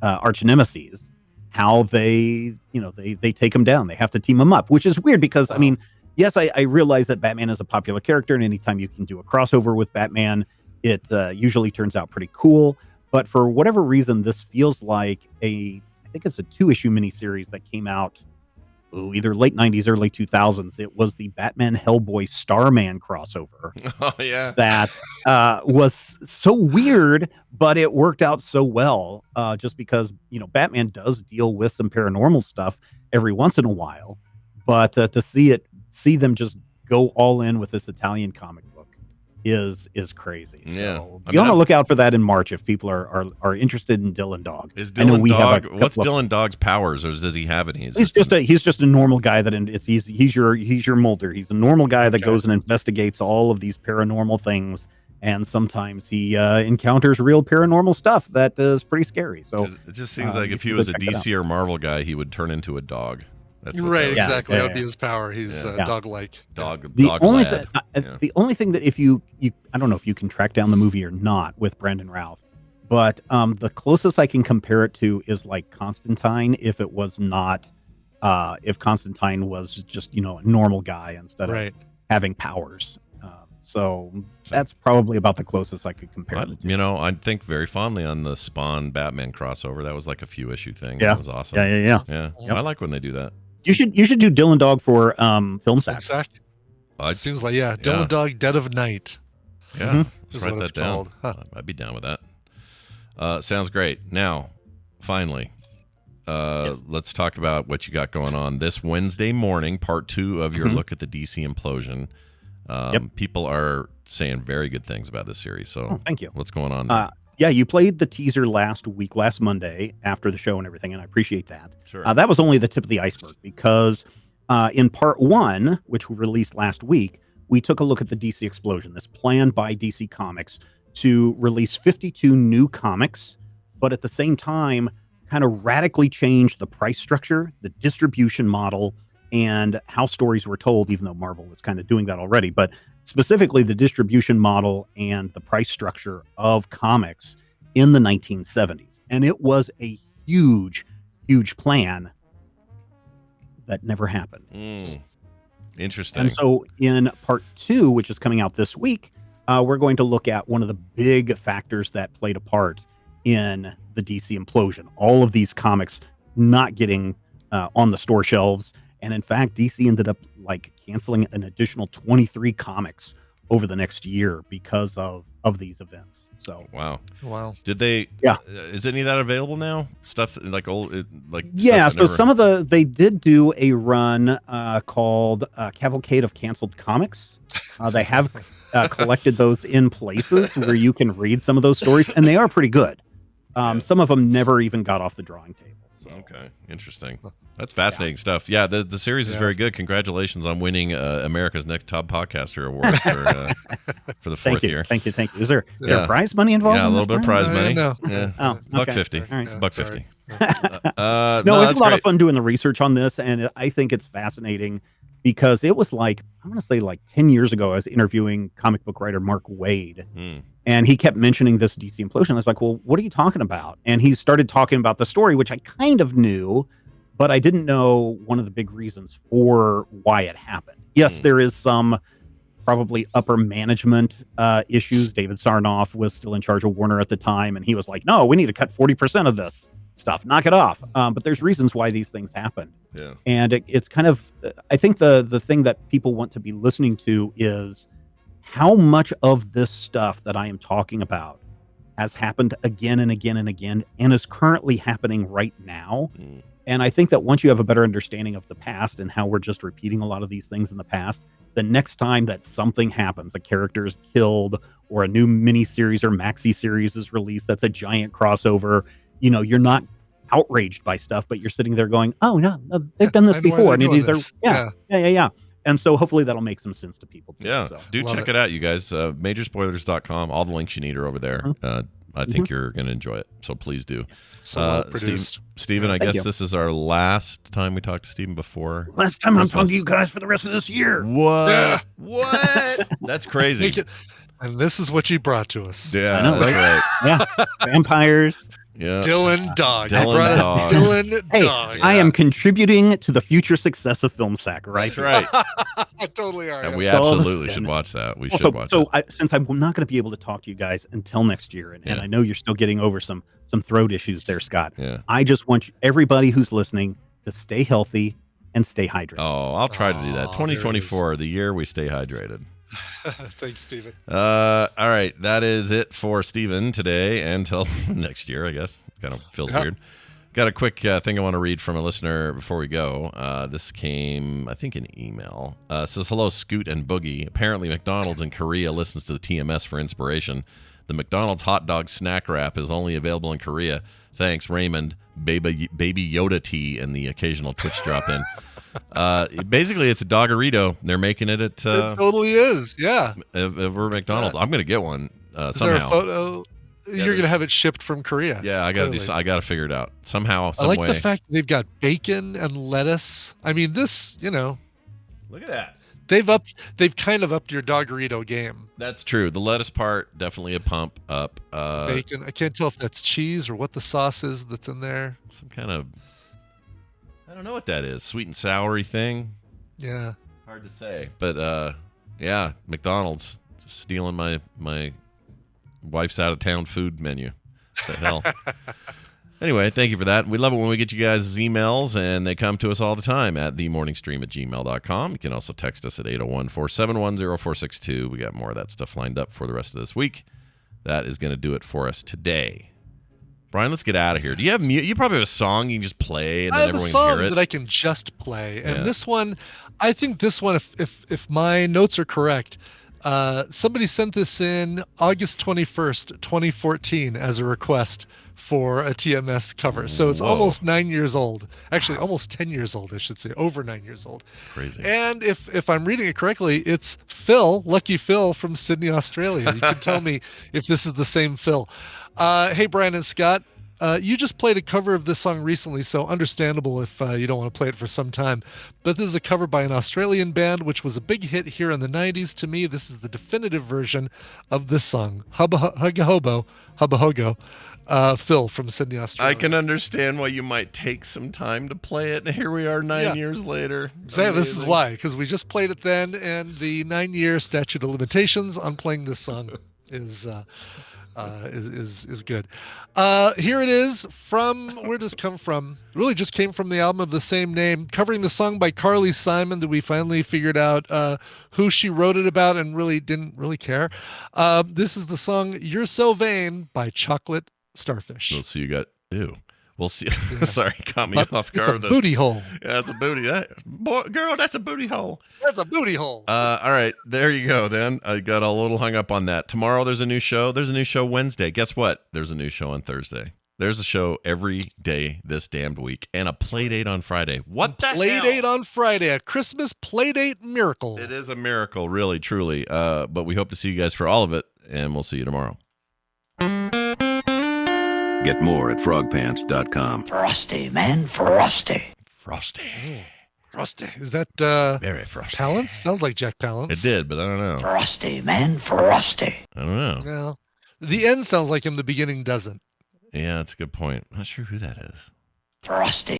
arch nemesis, how they take him down. They have to team him up, which is weird because, I mean, yes, I realize that Batman is a popular character, and anytime you can do a crossover with Batman, it usually turns out pretty cool. But for whatever reason, this feels like I think it's a 2-issue miniseries that came out either late 90s, early 2000s. It was the Batman Hellboy Starman crossover. Oh, yeah. That was so weird, but it worked out so well just because, Batman does deal with some paranormal stuff every once in a while. But to see them just go all in with this Italian comic book is crazy. Yeah. So be on the lookout for that in March if people are interested in Dylan Dog. Is Dylan Dog? What's Dylan Dog's powers, or does he have any? He's just a normal guy he's your Mulder. He's a normal guy that goes and investigates all of these paranormal things, and sometimes he encounters real paranormal stuff that is pretty scary. So it just seems like if he was a DC or Marvel guy, he would turn into a dog. That's right, exactly. That would be his power. He's dog-like. The only thing that if you I don't know if you can track down the movie or not with Brandon Routh, but the closest I can compare it to is like Constantine. If it was not, if Constantine was just a normal guy instead of having powers. So that's probably about the closest I could compare it to. I think very fondly on the Spawn Batman crossover. That was like a few issue thing. Yeah, that was awesome. Yeah. Yep. I like when they do that. You should do Dylan Dog for Film Sack. Exactly. It seems like Dylan Dog Dead of Night. Yeah, let's write that down. I'd be down with that. Sounds great. Now, finally, let's talk about what you got going on this Wednesday morning. Part 2 of your look at the DC implosion. People are saying very good things about this series. So, thank you. What's going on there? Yeah, you played the teaser last Monday after the show and everything, and I appreciate that. Sure. That was only the tip of the iceberg because in part 1, which we released last week, we took a look at the DC explosion, this plan by DC Comics to release 52 new comics, but at the same time, kind of radically change the price structure, the distribution model, and how stories were told, even though Marvel was kind of doing that already. But specifically the distribution model and the price structure of comics in the 1970s. And it was a huge plan that never happened. Interesting. And so in part 2, which is coming out this week, we're going to look at one of the big factors that played a part in the DC implosion. All of these comics not getting on the store shelves And in fact, DC ended up like canceling an additional 23 comics over the next year because of these events. So wow. Did they? Yeah. Is any of that available now? Stuff like old, like yeah. stuff So some of they did do a run called Cavalcade of Canceled Comics. They have collected those in places where you can read some of those stories, and they are pretty good. Some of them never even got off the drawing table. So. Okay, interesting. That's fascinating stuff. Yeah, the series is very good. Congratulations on winning America's Next Top Podcaster Award for the fourth year. Thank you. Is there prize money involved? Yeah, a little bit of prize money. No. Yeah. Oh, $1.50. All right. It's $1.50. No, it's a lot of fun doing the research on this, and I think it's fascinating because it was like, I'm going to say like 10 years ago, I was interviewing comic book writer Mark Waid, and he kept mentioning this DC implosion. I was like, well, what are you talking about? And he started talking about the story, which I kind of knew, but I didn't know one of the big reasons for why it happened. Yes, there is some probably upper management issues. David Sarnoff was still in charge of Warner at the time, and he was like, no, we need to cut 40% of this stuff, knock it off. But there's reasons why these things happen. Yeah. And it's kind of, I think the thing that people want to be listening to is how much of this stuff that I am talking about has happened again and again and again, and is currently happening right now. And I think that once you have a better understanding of the past and how we're just repeating a lot of these things in the past, the next time that something happens, a character is killed or a new miniseries or maxi series is released, that's a giant crossover, you're not outraged by stuff, but you're sitting there going, oh no, they've done this before. And these are, yeah. And so hopefully that'll make some sense to people too. Yeah. So. Do check it out, you guys. Majorspoilers.com. All the links you need are over there. I think you're going to enjoy it. So please do. So well produced. Steven, I guess this is our last time we talked to Steven before. Last time I'm talking to you guys for the rest of this year. What? Yeah. What? That's crazy. And this is what you brought to us. Yeah, I know, right? Yeah. Vampires. Yeah. Dylan Dog. Dylan You brought us Dylan Hey, Dog. I am contributing to the future success of Film Sack, right? That's right. Totally are. And we absolutely should watch that. We should watch that. Since I'm not going to be able to talk to you guys until next year, and I know you're still getting over some throat issues there, Scott. Yeah. I just want everybody who's listening to stay healthy and stay hydrated. Oh, I'll try to do that. 2024, the year we stay hydrated. Thanks, Steven. All right. That is it for Steven today until next year, I guess. Kind of feels weird. Got a quick thing I want to read from a listener before we go. This came, I think, in email. Says, hello, Scoot and Boogie. Apparently, McDonald's in Korea listens to the TMS for inspiration. The McDonald's hot dog snack wrap is only available in Korea. Thanks, Raymond. Baby Yoda tea and the occasional Twitch drop in. Basically, it's a Doggerito. They're making it at. It totally is. Yeah. Over McDonald's. Yeah. I'm going to get one is somehow. There a photo? You're going to have it shipped from Korea. Yeah, I got to I got to figure it out somehow. I like the fact they've got bacon and lettuce. I mean, this, Look at that. They've kind of upped your Doggerito game. That's true. The lettuce part, definitely a pump up. Bacon. I can't tell if that's cheese or what the sauce is that's in there. Some kind of, I don't know what that is. Sweet and soury thing. Yeah. Hard to say. But yeah, McDonald's just stealing my wife's out of town food menu. What the hell? Anyway, thank you for that. We love it when we get you guys' emails, and they come to us all the time at themorningstream@gmail.com. You can also text us at 801-471-0462. We got more of that stuff lined up for the rest of this week. That is going to do it for us today. Brian, let's get out of here. Do you have you probably have a song you can just play and then everyone can hear it? I have a song that I can just play. And this one, I think this one, if my notes are correct, somebody sent this in August 21st, 2014 as a request for a TMS cover. So it's almost 9 years old. Actually, almost 10 years old, I should say. Over 9 years old. Crazy. And if I'm reading it correctly, it's Phil, Lucky Phil from Sydney, Australia. You can tell me if this is the same Phil. Hey, Brian and Scott. You just played a cover of this song recently, so understandable if you don't want to play it for some time. But this is a cover by an Australian band, which was a big hit here in the 90s. To me, this is the definitive version of this song, Hubba Hogo, Phil from Sydney, Australia. I can understand why you might take some time to play it, and here we are 9 years later. Exactly, this is why, because we just played it then, and the 9-year statute of limitations on playing this song is is good. Here it is from, where does it come from? Really just came from the album of the same name, covering the song by Carly Simon that we finally figured out who she wrote it about and really didn't really care. This is the song You're So Vain by Chocolate Starfish. We'll see. You got, ew. We'll see. Sorry, caught me off guard. It's a booty hole. Yeah, it's a booty. Girl, that's a booty hole. That's a booty hole. All right, there you go. Then I got a little hung up on that. Tomorrow there's a new show. There's a new show Wednesday. Guess what? There's a new show on Thursday. There's a show every day this damned week, and a play date on Friday. What the play hell? Date on Friday? A Christmas play date miracle. It is a miracle, really, truly. But we hope to see you guys for all of it, and we'll see you tomorrow. Get more at frogpants.com. Frosty, man, frosty. Frosty. Frosty. Is that very frosty? Palance? Sounds like Jack Palance. It did, but I don't know. Frosty, man, frosty. I don't know. Well, the end sounds like him. The beginning doesn't. Yeah, that's a good point. I'm not sure who that is. Frosty.